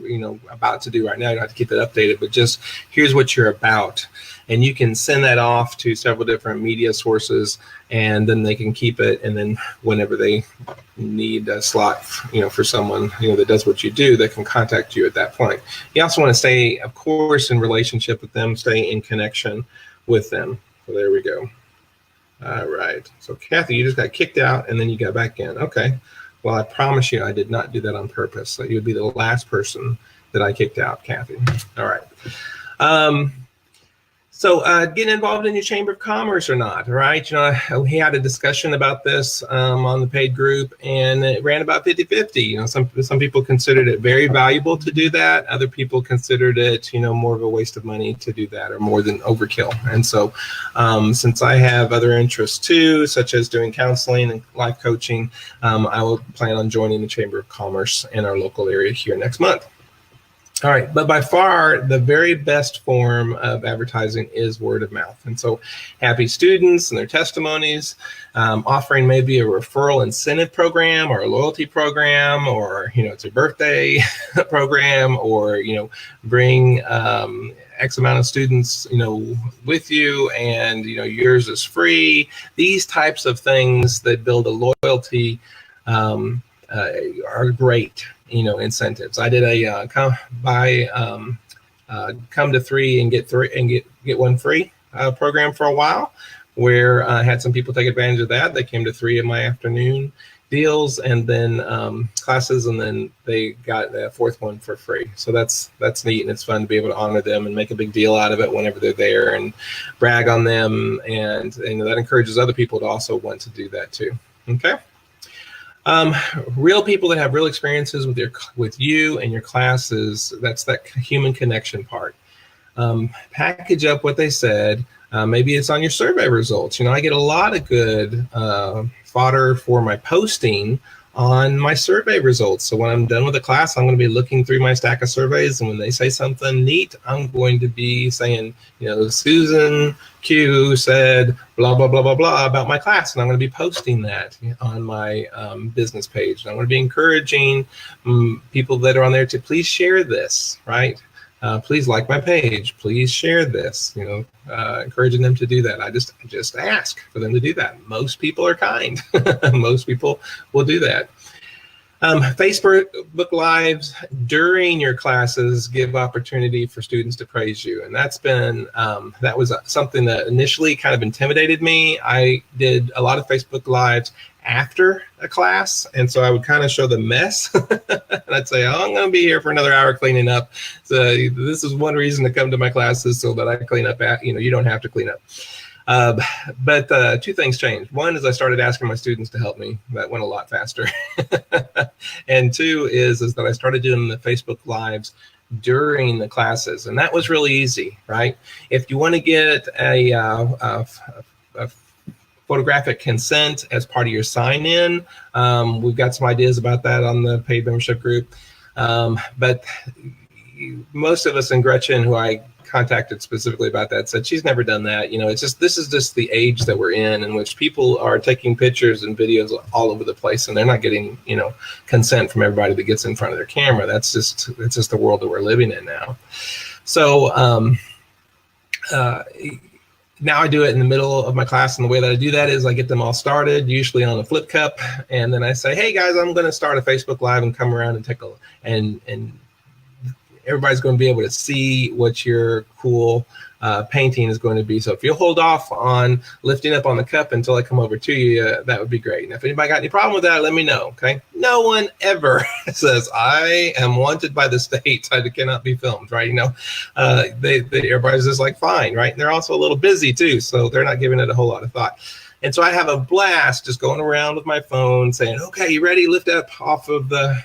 about to do right now. You don't have to keep it updated, but just here's what you're about. And you can send that off to several different media sources, and then they can keep it. And then whenever they need a slot, for someone, that does what you do, they can contact you at that point. You also want to stay, of course, in relationship with them, stay in connection with them. So there we go. All right. So Kathy, you just got kicked out and then you got back in. Okay. Well, I promise you, I did not do that on purpose. So you would be the last person that I kicked out, Kathy. All right. So getting involved in your Chamber of Commerce or not, right? We had a discussion about this on the paid group, and it ran about 50-50. Some people considered it very valuable to do that. Other people considered it, more of a waste of money to do that, or more than overkill. And so since I have other interests too, such as doing counseling and life coaching, I will plan on joining the Chamber of Commerce in our local area here next month. All right, but by far, the very best form of advertising is word of mouth. And so happy students and their testimonies, offering maybe a referral incentive program or a loyalty program, or, it's a birthday program, or, bring X amount of students, with you, and, yours is free. These types of things that build a loyalty are great. Incentives. I did a come to 3 and get 1 free program for a while, where I had some people take advantage of that. They came to 3 of my afternoon deals, and then classes, and then they got the 4th one for free. So that's neat, and it's fun to be able to honor them and make a big deal out of it whenever they're there, and brag on them, and that encourages other people to also want to do that too. Okay. Real people that have real experiences with you and your classes, that's that human connection part. Package up what they said. Maybe it's on your survey results. I get a lot of good fodder for my posting on my survey results. So when I'm done with the class, I'm going to be looking through my stack of surveys, and when they say something neat, I'm going to be saying, Susan Q said blah, blah, blah, blah, blah about my class, and I'm going to be posting that on my business page. And I'm going to be encouraging people that are on there to please share this, right? Please like my page. Please share this. Encouraging them to do that. I just ask for them to do that. Most people are kind. Most people will do that. Facebook Lives during your classes give opportunity for students to praise you, and that's been that was something that initially kind of intimidated me. I did a lot of Facebook Lives after a class, and so I would kind of show the mess, and I'd say, I'm going to be here for another hour cleaning up. So this is one reason to come to my classes, so that I clean up. You don't have to clean up. But 2 things changed. One is I started asking my students to help me. That went a lot faster. And 2 is that I started doing the Facebook Lives during the classes, and that was really easy, right? If you want to get a photographic consent as part of your sign-in, we've got some ideas about that on the paid membership group. But most of us, and Gretchen, who I contacted specifically about that, said she's never done that. This is just the age that we're in which people are taking pictures and videos all over the place, and they're not getting consent from everybody that gets in front of their camera. It's just the world that we're living in now. So now I do it in the middle of my class, and the way that I do that is I get them all started, usually on a flip cup, and then I say, hey guys, I'm going to start a Facebook Live and come around and take a and everybody's going to be able to see what your cool painting is going to be. So if you'll hold off on lifting up on the cup until I come over to you, that would be great. And if anybody got any problem with that, let me know, okay? No one ever says, I am wanted by the state, I cannot be filmed, right? Everybody's just like, fine, right? And they're also a little busy too, so they're not giving it a whole lot of thought. And so I have a blast just going around with my phone saying, okay, you ready? Lift up off of the...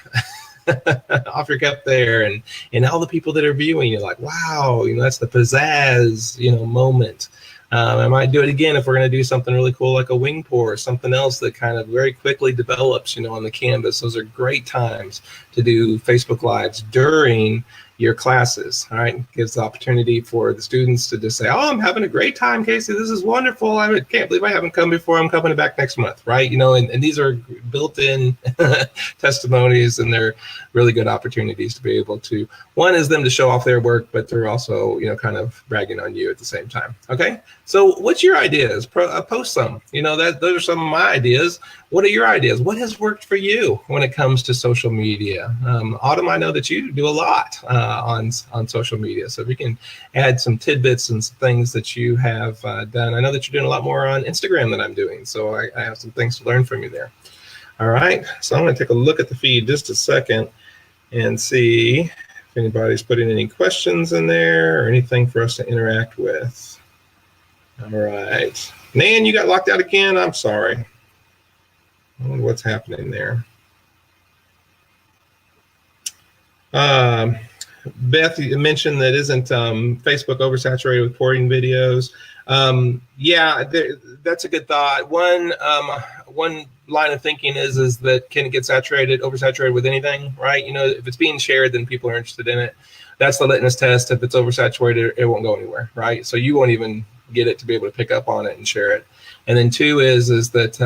off your cup there, and all the people that are viewing, you're like, wow, that's the pizzazz, moment. I might do it again if we're going to do something really cool like a wing pour or something else that kind of very quickly develops, on the canvas. Those are great times to do Facebook Lives during your classes. All right, gives the opportunity for the students to just say, oh, I'm having a great time, Casey, this is wonderful, I can't believe I haven't come before, I'm coming back next month, right? And these are built-in testimonies, and they're really good opportunities to be able to, one is them to show off their work, but they're also kind of bragging on you at the same time. Okay, so what's your ideas? Post some. Those are some of my ideas. What are your ideas? What has worked for you when it comes to social media? Autumn, I know that you do a lot on social media. So if you can add some tidbits and some things that you have done. I know that you're doing a lot more on Instagram than I'm doing. So I have some things to learn from you there. All right, so I'm going to take a look at the feed just a second and see if anybody's putting any questions in there or anything for us to interact with. All right. Nan, you got locked out again? I'm sorry. I wonder what's happening there. Beth, you mentioned that isn't Facebook oversaturated with porting videos. Yeah, that's a good thought. One line of thinking is that can it get oversaturated with anything, right? You know, if it's being shared, then people are interested in it. That's the litmus test. If it's oversaturated, it won't go anywhere, right? So you won't even get it to be able to pick up on it and share it. And then two is that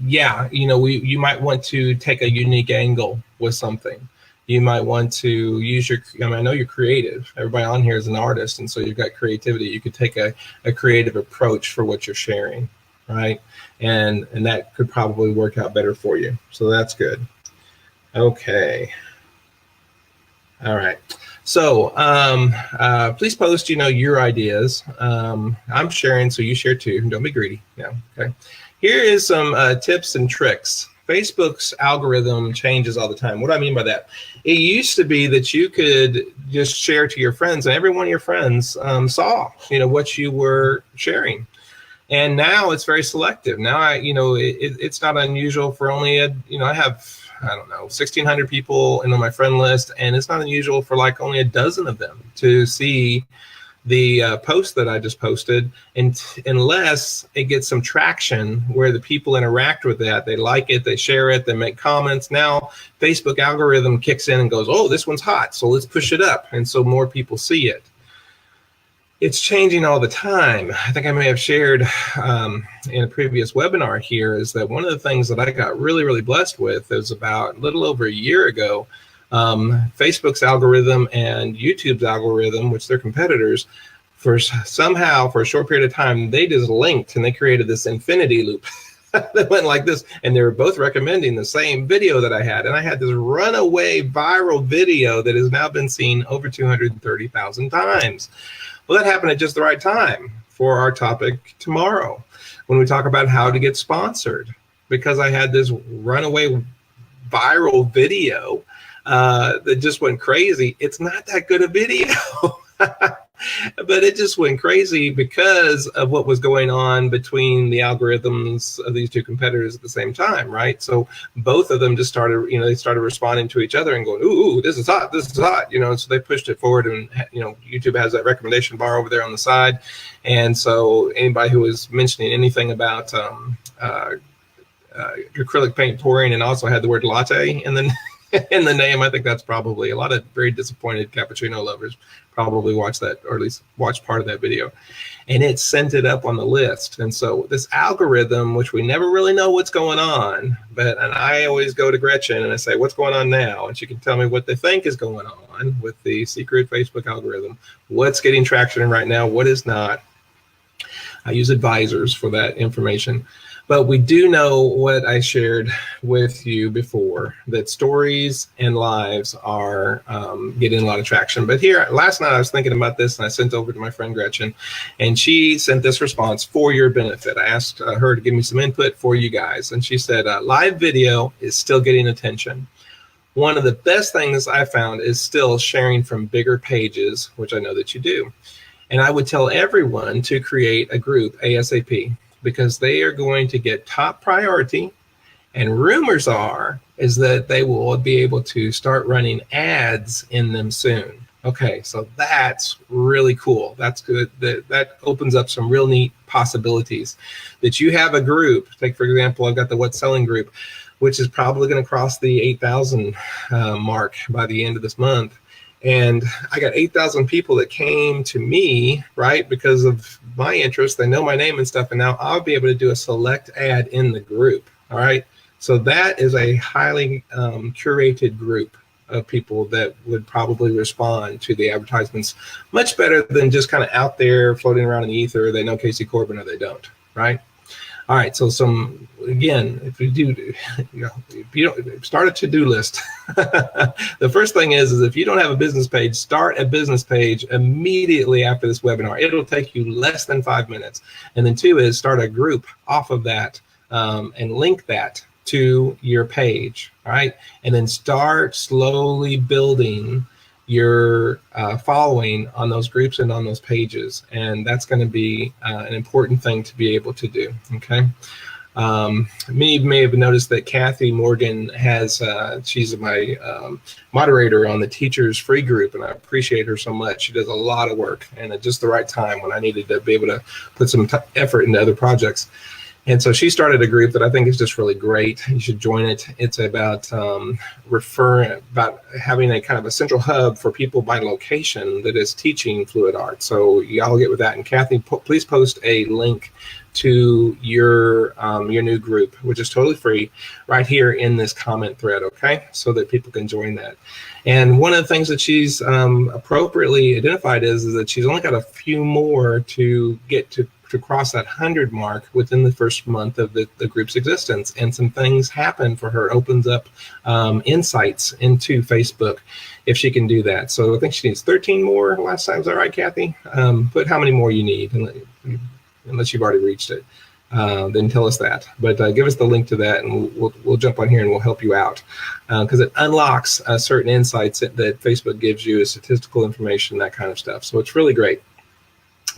yeah, you know, you might want to take a unique angle with something. You might want to use I know you're creative. Everybody on here is an artist, and so you've got creativity. You could take a creative approach for what you're sharing, right? And that could probably work out better for you. So that's good. Okay. All right. So please post, your ideas. I'm sharing, so you share too. Don't be greedy. Yeah. Okay. Here is some tips and tricks. Facebook's algorithm changes all the time. What do I mean by that? It used to be that you could just share to your friends, and every one of your friends saw, what you were sharing. And now it's very selective. Now, it's not unusual for only I have, 1,600 people in on my friend list, and it's not unusual for like only a dozen of them to see the post that I just posted, unless it gets some traction where the people interact with that. They like it, they share it, they make comments. Now Facebook algorithm kicks in and goes, oh, this one's hot, so let's push it up. And so more people see it. It's changing all the time. I think I may have shared in a previous webinar here is that one of the things that I got really, really blessed with is about a little over a year ago, Facebook's algorithm and YouTube's algorithm, which they're competitors, for a short period of time, they just linked and they created this infinity loop that went like this. And they were both recommending the same video that I had. And I had this runaway viral video that has now been seen over 230,000 times. Well, that happened at just the right time for our topic tomorrow when we talk about how to get sponsored, because I had this runaway viral video that just went crazy. It's not that good a video, but it just went crazy because of what was going on between the algorithms of these two competitors at the same time, right? So both of them just started, they started responding to each other and going, ooh, this is hot, so they pushed it forward. And, YouTube has that recommendation bar over there on the side. And so anybody who was mentioning anything about acrylic paint pouring and also had the word latte in the name, I think that's probably a lot of very disappointed cappuccino lovers probably watched that, or at least watched part of that video, and it sent it up on the list. And so this algorithm, which we never really know what's going on, and I always go to Gretchen and I say, what's going on now? And she can tell me what they think is going on with the secret Facebook algorithm, what's getting traction right now, what is not. I use advisors for that information. But we do know what I shared with you before, that stories and lives are getting a lot of traction. But here, last night I was thinking about this and I sent over to my friend Gretchen, and she sent this response for your benefit. I asked her to give me some input for you guys. And she said, live video is still getting attention. One of the best things I found is still sharing from bigger pages, which I know that you do. And I would tell everyone to create a group ASAP, because they are going to get top priority, and rumors is that they will be able to start running ads in them soon. Okay, so that's really cool. That's good. That opens up some real neat possibilities. That you have a group, take for example, I've got the What's Selling group, which is probably going to cross the 8,000 mark by the end of this month. And I got 8,000 people that came to me, right, because of my interest. They know my name and stuff, and now I'll be able to do a select ad in the group, all right? So that is a highly curated group of people that would probably respond to the advertisements much better than just kind of out there floating around in the ether. They know Casey Corbin or they don't, right? All right, so again, if you do, if you don't start a to-do list, the first thing is if you don't have a business page, start a business page immediately after this webinar. It'll take you less than 5 minutes. And then two is start a group off of that and link that to your page, all right? And then start slowly building your following on those groups and on those pages. And that's going to be an important thing to be able to do, okay? Many may have noticed that Kathy Morgan has, she's my moderator on the Teachers Free Group, and I appreciate her so much. She does a lot of work, and at just the right time when I needed to be able to put some effort into other projects. And so she started a group that I think is just really great. You should join it. It's about about having a kind of a central hub for people by location that is teaching fluid art. So y'all get with that. And Kathy, please post a link to your new group, which is totally free, right here in this comment thread, okay? So that people can join that. And one of the things that she's appropriately identified is that she's only got a few more to get to cross that 100 mark within the first month of the group's existence. And some things happen for her, opens up insights into Facebook if she can do that. So I think she needs 13 more last time. Is that right, Kathy? Put how many more you need, unless you've already reached it. Then tell us that. But give us the link to that, and we'll jump on here and we'll help you out, because it unlocks certain insights that Facebook gives you, as statistical information, that kind of stuff. So it's really great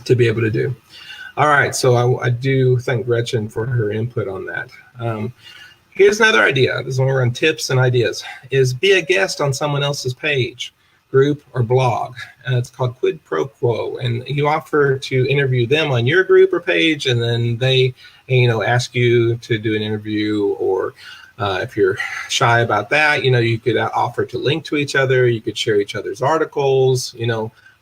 to be able to do. All right, so I do thank Gretchen for her input on that. Here's another idea. This is when we're on tips and ideas, is be a guest on someone else's page, group, or blog. It's called quid pro quo, and you offer to interview them on your group or page, and then they ask you to do an interview, or if you're shy about that, you could offer to link to each other. You could share each other's articles.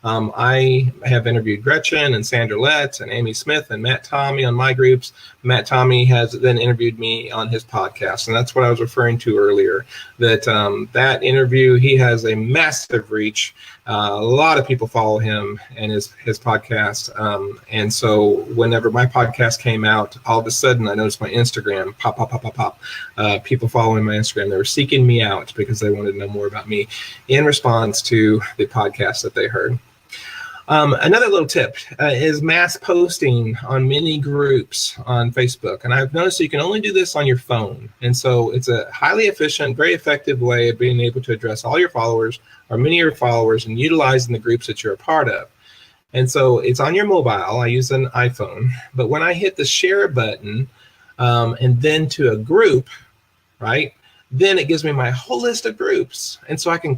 I have interviewed Gretchen and Sandra Lett and Amy Smith and Matt Tommy on my groups. Matt Tommy has then interviewed me on his podcast, and that's what I was referring to earlier, that that interview, he has a massive reach. A lot of people follow him and his podcast, and so whenever my podcast came out, all of a sudden I noticed my Instagram pop. People following my Instagram, they were seeking me out because they wanted to know more about me in response to the podcast that they heard. Another little tip is mass posting on many groups on Facebook. And I've noticed you can only do this on your phone. And so it's a highly efficient, very effective way of being able to address all your followers, or many of your followers, and utilizing the groups that you're a part of. And so it's on your mobile. I use an iPhone. But when I hit the share button and then to a group, right? Then it gives me my whole list of groups. And so I can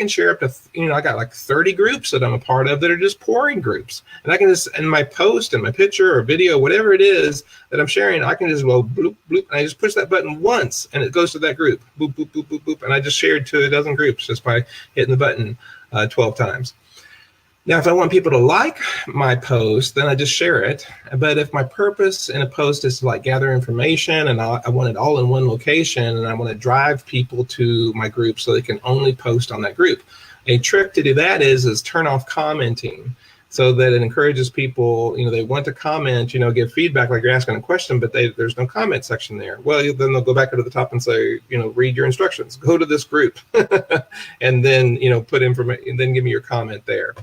share up to, I got like 30 groups that I'm a part of that are just pouring groups. And I can just, in my post and my picture or video, whatever it is that I'm sharing, I can just go bloop, bloop, and I just push that button once and it goes to that group. Boop, boop, boop, boop, boop. And I just shared to a dozen groups just by hitting the button 12 times. Now, if I want people to like my post, then I just share it. But if my purpose in a post is to gather information, and I want it all in one location, and I want to drive people to my group so they can only post on that group, a trick to do that is turn off commenting, so that it encourages people, they want to comment, give feedback like you're asking a question, but there's no comment section there. Well, then they'll go back up to the top and say, read your instructions, go to this group, and then, put information, and then give me your comment there.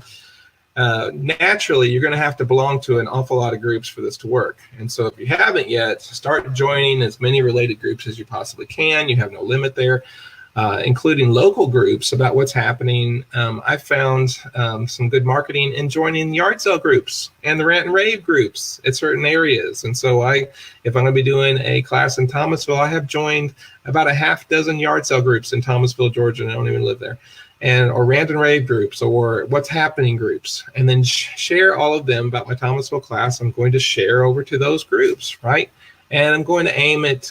Naturally, you're going to have to belong to an awful lot of groups for this to work. And so if you haven't yet, start joining as many related groups as you possibly can. You have no limit there, including local groups about what's happening. I found some good marketing in joining yard sale groups and the rant and rave groups at certain areas. And so if I'm going to be doing a class in Thomasville, I have joined about a half dozen yard sale groups in Thomasville, Georgia, and I don't even live there. Or rant and rave groups, or what's happening groups, and then share all of them about my Thomasville class. I'm going to share over to those groups, right? And I'm going to aim at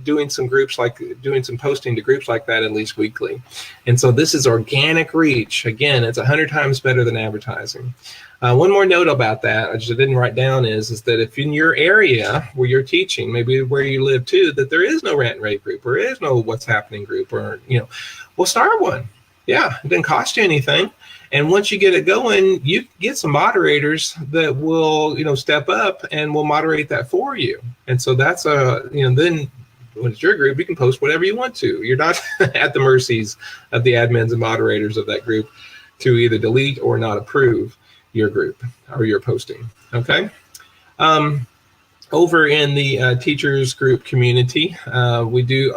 doing some posting to groups like that at least weekly. And so this is organic reach. Again, it's 100 times better than advertising. One more note about that, I just didn't write down, is that if in your area where you're teaching, maybe where you live too, that there is no rant and rave group, or is no what's happening group, or, well, start one. Yeah, it didn't cost you anything. And once you get it going, you get some moderators that will, step up and will moderate that for you. And so that's then when it's your group, you can post whatever you want to. You're not at the mercies of the admins and moderators of that group to either delete or not approve your group or your posting. Okay. Over in the teachers group community, we do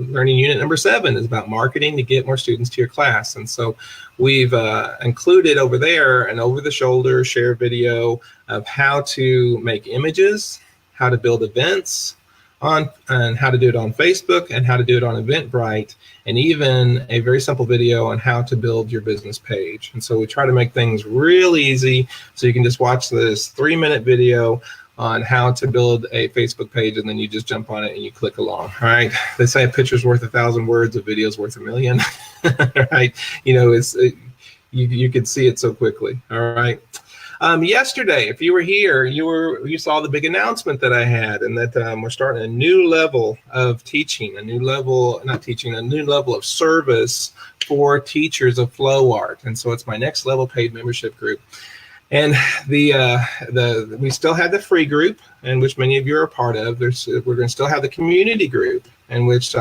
learning unit number 7 is about marketing to get more students to your class. And so we've included over there an over-the-shoulder share video of how to make images, how to build events, and how to do it on Facebook, and how to do it on Eventbrite, and even a very simple video on how to build your business page. And so we try to make things real easy, so you can just watch this 3-minute video on how to build a Facebook page, and then you just jump on it and you click along. All right. They say a picture's worth 1,000 words, a video's worth 1,000,000. Right. You know, you could see it so quickly. All right. Yesterday, if you were here, you saw the big announcement that I had, and that we're starting a new level of teaching, a new level of service for teachers of flow art. And so it's my next level paid membership group. And we still have the free group, in which many of you are a part of. We're going to still have the community group, in which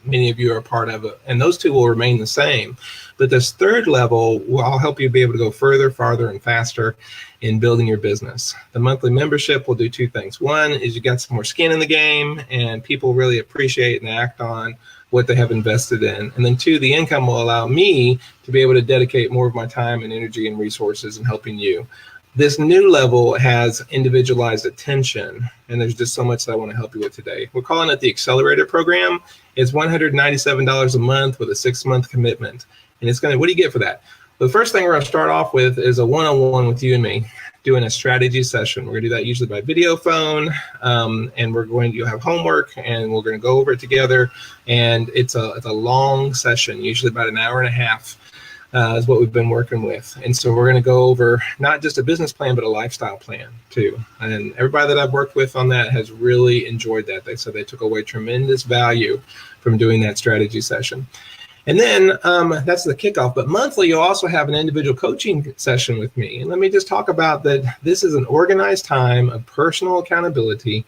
many of you are a part of, and those two will remain the same. But this third level, I'll help you be able to go further, farther, and faster in building your business. The monthly membership will do 2 things. One is you got some more skin in the game, and people really appreciate and act on what they have invested in. And then 2, the income will allow me to be able to dedicate more of my time and energy and resources in helping you. This new level has individualized attention, and there's just so much that I want to help you with today. We're calling it the Accelerator Program. It's $197 a month with a 6-month commitment. And it's what do you get for that? The first thing we're going to start off with is a one-on-one with you and me, doing a strategy session. We're going to do that usually by video phone, and you'll have homework, and we're going to go over it together. And it's a long session, usually about an hour and a half. Is what we've been working with. And so we're going to go over not just a business plan, but a lifestyle plan too. And everybody that I've worked with on that has really enjoyed that. They said they took away tremendous value from doing that strategy session. And then that's the kickoff. But monthly, you'll also have an individual coaching session with me. And let me just talk about that. This is an organized time of personal accountability,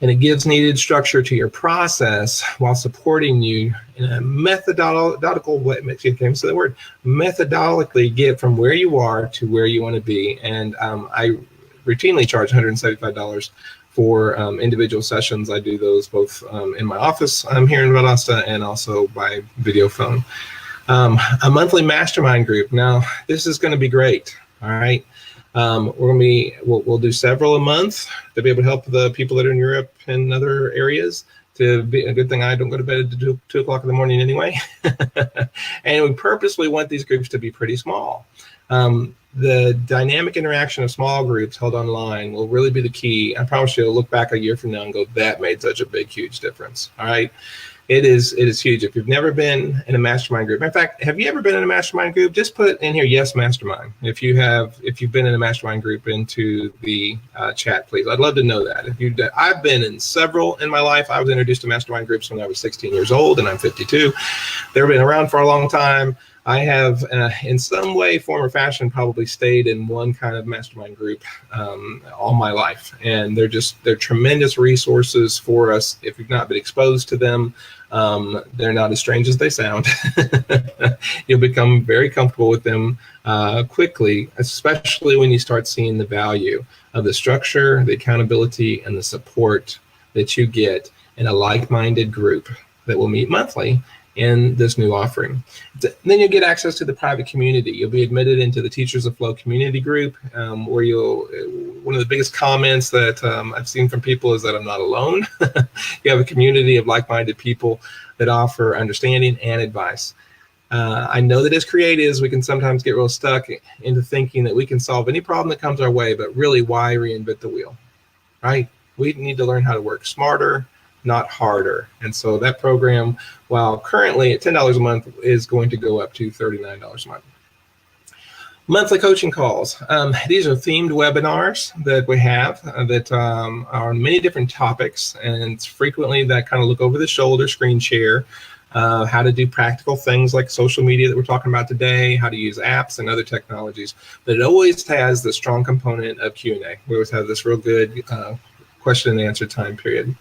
and it gives needed structure to your process while supporting you in a methodological way. Methodologically get from where you are to where you want to be. And I routinely charge $175 for individual sessions. I do those both in my office here in Valdosta, and also by video phone. A monthly mastermind group. Now, this is going to be great. All right. We'll do several a month to be able to help the people that are in Europe and other areas. To be a good thing I don't go to bed at 2 o'clock in the morning anyway. And we purposely want these groups to be pretty small. The dynamic interaction of small groups held online will really be the key. I promise you, I'll look back a year from now and go, that made such a big, huge difference. All right. It is huge. If you've never been in a mastermind group, in fact, have you ever been in a mastermind group? Just put in here, yes, mastermind. If you've been in a mastermind group, into the chat, please. I'd love to know that. I've been in several in my life. I was introduced to mastermind groups when I was 16 years old, and I'm 52. They've been around for a long time. I have, in some way, form, or fashion, probably stayed in one kind of mastermind group all my life. And they're tremendous resources for us if you've not been exposed to them. They're not as strange as they sound. You'll become very comfortable with them quickly, especially when you start seeing the value of the structure, the accountability, and the support that you get in a like-minded group that will meet monthly in this new offering. Then you'll get access to the private community. You'll be admitted into the Teachers of Flow community group, where one of the biggest comments that I've seen from people is that I'm not alone. You have a community of like-minded people that offer understanding and advice. I know that as creatives, we can sometimes get real stuck into thinking that we can solve any problem that comes our way, but really, why reinvent the wheel, right? We need to learn how to work smarter, not harder. And so that program, while currently at $10 a month, is going to go up to $39 a month. Monthly coaching calls. These are themed webinars that we have that are on many different topics, and it's frequently that kind of look over the shoulder, screen share, how to do practical things like social media that we're talking about today, how to use apps and other technologies. But it always has the strong component of Q&A. We always have this real good question and answer time period.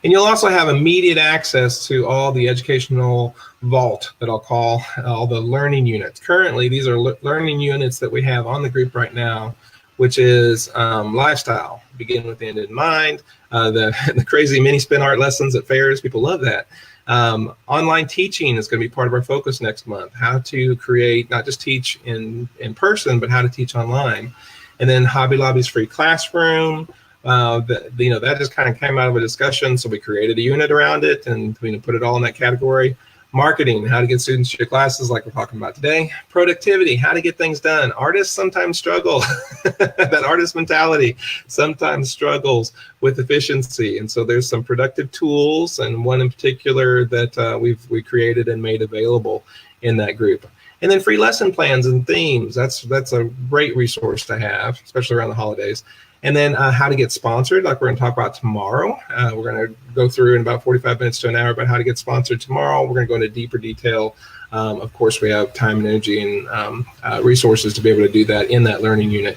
And you'll also have immediate access to all the educational vault that I'll call all the learning units. Currently, these are learning units that we have on the group right now which is lifestyle. Begin with the end in mind. The crazy mini spin art lessons at fairs, people love that. Online teaching is going to be part of our focus next month. How to create, not just teach in person, but how to teach online. And then Hobby Lobby's free classroom. That just kind of came out of a discussion, so we created a unit around it and put it all in that category. Marketing, how to get students to your classes like we're talking about today. Productivity, how to get things done. Artists sometimes struggle. That artist mentality sometimes struggles with efficiency. And so there's some productive tools, and one in particular that we created and made available in that group. And then free lesson plans and themes. That's a great resource to have, especially around the holidays. And then how to get sponsored, like we're going to talk about tomorrow. We're going to go through in about 45 minutes to an hour about how to get sponsored tomorrow. We're going to go into deeper detail. Of course, we have time and energy and resources to be able to do that in that learning unit.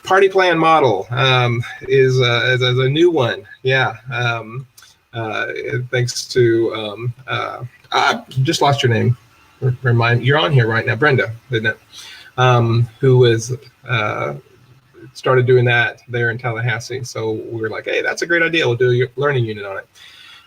Party plan model is a new one. Yeah. Thanks to, I just lost your name. You're on here right now, Brenda, isn't it? Who was started doing that there in Tallahassee. So we were like, hey, that's a great idea. We'll do a learning unit on it.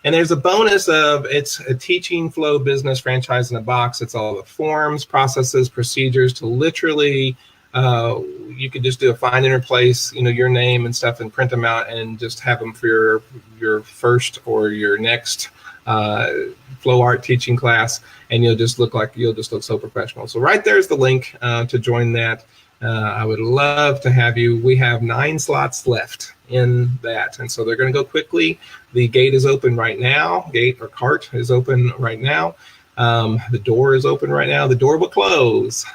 And there's a bonus of it's a teaching flow business franchise in a box. It's all the forms, processes, procedures to literally, you could just do a find and replace, your name and stuff and print them out and just have them for your first or your next flow art teaching class. And you'll just look so professional. So right there's the link to join that. I would love to have you. We have 9 slots left in that. And so they're going to go quickly. The gate is open right now. Gate or cart is open right now. The door is open right now. The door will close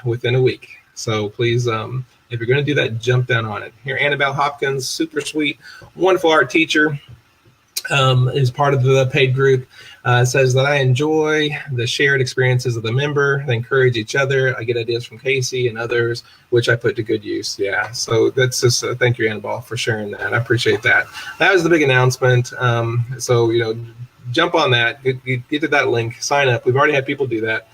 within a week. So please, if you're going to do that, jump down on it. Here, Annabelle Hopkins, super sweet, wonderful art teacher, is part of the paid group. Says that I enjoy the shared experiences of the member. They encourage each other. I get ideas from Casey and others, which I put to good use. Yeah, so that's just thank you, Annabelle, for sharing that. I appreciate that. That was the big announcement. So jump on that. Get to that link. Sign up. We've already had people do that.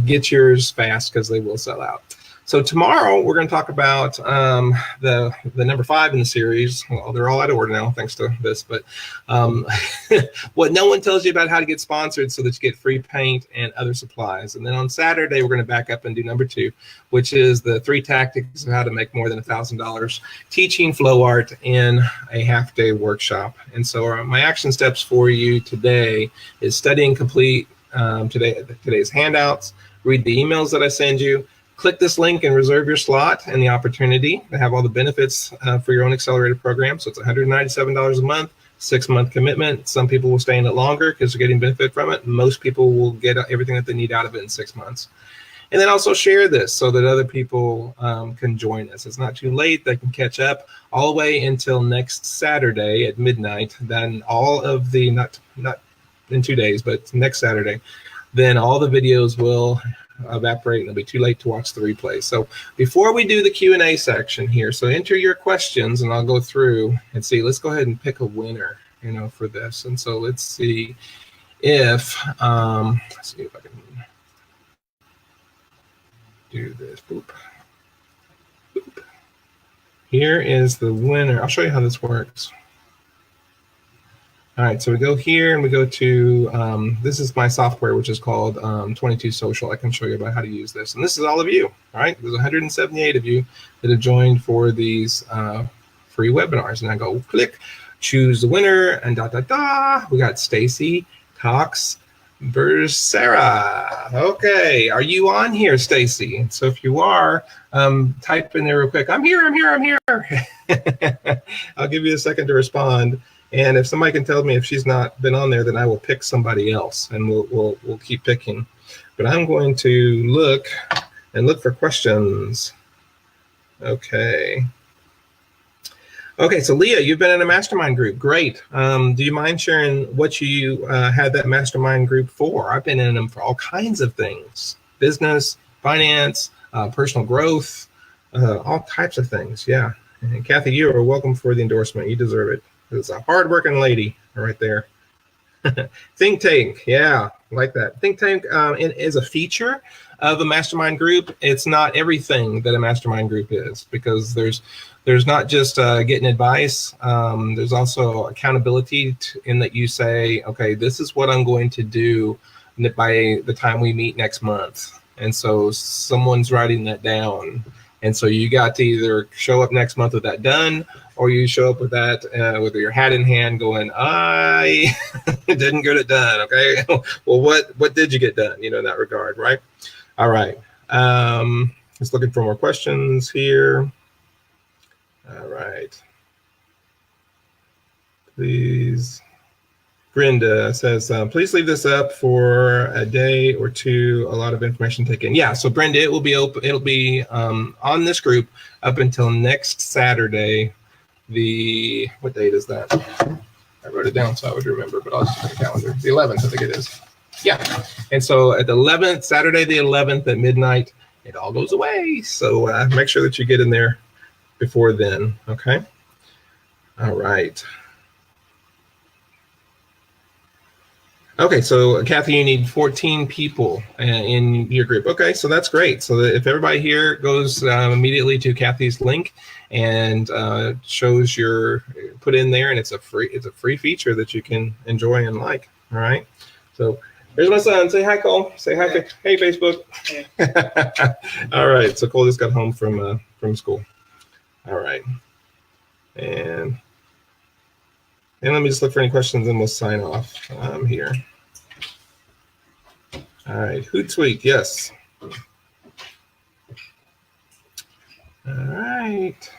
Get yours fast because they will sell out. So tomorrow we're going to talk about the number 5 in the series. Well, they're all out of order now, thanks to this. But what no one tells you about how to get sponsored so that you get free paint and other supplies. And then on Saturday we're going to back up and do number 2, which is the 3 tactics of how to make more than $1,000 teaching flow art in a half-day workshop. And so my action steps for you today is study and complete today's handouts. Read the emails that I send you. Click this link and reserve your slot and the opportunity to have all the benefits for your own accelerated program. So it's $197 a month, 6-month commitment. Some people will stay in it longer because they're getting benefit from it. Most people will get everything that they need out of it in 6 months. And then also share this so that other people can join us. It's not too late. They can catch up all the way until next Saturday at midnight. Then all of the, not in 2 days, but next Saturday, then all the videos will evaporate and it'll be too late to watch the replay. So before we do the Q&A section here, so enter your questions and I'll go through and see. Let's go ahead and pick a winner, for this. And so let's see if I can do this. Boop. Boop. Here is the winner. I'll show you how this works. All right, so we go here and we go to, this is my software, which is called 22 Social. I can show you about how to use this. And this is all of you, all right? There's 178 of you that have joined for these free webinars. And I go click, choose the winner, and We got Stacy Cox Bersera. Okay, are you on here, Stacy? So if you are, type in there real quick. I'm here. I'll give you a second to respond. And if somebody can tell me if she's not been on there, then I will pick somebody else, and we'll keep picking. But I'm going to look for questions. Okay. Okay, so Leah, you've been in a mastermind group. Great. Do you mind sharing what you had that mastermind group for? I've been in them for all kinds of things: business, finance, personal growth, all types of things. Yeah. And Kathy, you are welcome for the endorsement. You deserve it. It's a hardworking lady right there. Think tank, yeah, like that. Think tank is a feature of a mastermind group. It's not everything that a mastermind group is, because there's not just getting advice. There's also accountability in that you say, okay, this is what I'm going to do by the time we meet next month. And so someone's writing that down. And so you got to either show up next month with that done, or you show up with that with your hat in hand going, I didn't get it done. Okay. Well, what did you get done? In that regard, right? All right. Just looking for more questions here. All right. Please. Brenda says, please leave this up for a day or two. A lot of information taken. Yeah. So Brenda, it will be open. It'll be on this group up until next Saturday. What date is that? I wrote it down so I would remember, but I'll just check the calendar. The 11th, I think it is. Yeah. And so at the 11th, Saturday the 11th at midnight, it all goes away. So make sure that you get in there before then. Okay. All right. Okay, so Kathy, you need 14 people in your group. Okay, so that's great. So that if everybody here goes immediately to Kathy's link and shows put in there, and it's a free feature that you can enjoy and like. All right. So there's my son. Say hi, Cole. Say hi. Hey, Facebook. All right. So Cole just got home from school. All right. And let me just look for any questions and we'll sign off here. All right, Hootsuite, yes. All right.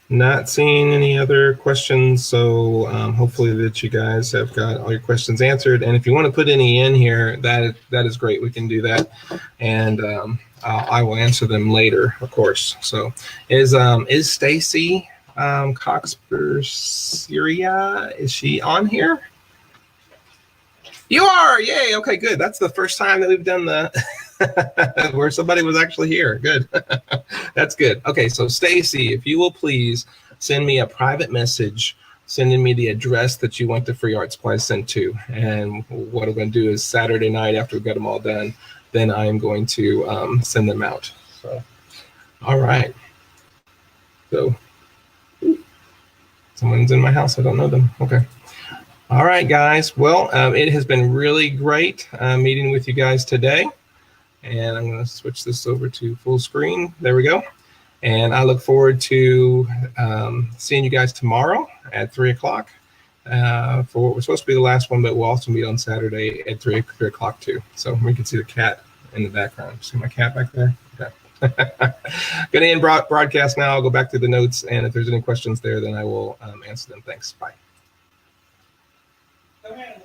Not seeing any other questions, so hopefully that you guys have got all your questions answered. And if you want to put any in here, that is great. We can do that, and I will answer them later, of course. So, is Stacy Coxper Syria? Is she on here? You are, yay! Okay, good. That's the first time that we've done where somebody was actually here. Good. That's good. Okay, so Stacy, if you will please send me a private message sending me the address that you want the free art supplies sent to. And what I'm going to do is Saturday night after we've got them all done, then I am going to send them out. So, all right. So, someone's in my house. I don't know them. Okay. All right, guys. Well, it has been really great meeting with you guys today. And I'm going to switch this over to full screen. There we go. And I look forward to seeing you guys tomorrow at 3 o'clock for what was supposed to be the last one, but we'll also meet on Saturday at 3 o'clock too. So we can see the cat in the background. See my cat back there? Okay. Going to end broadcast now. I'll go back to the notes, and if there's any questions there, then I will answer them. Thanks. Bye. Okay.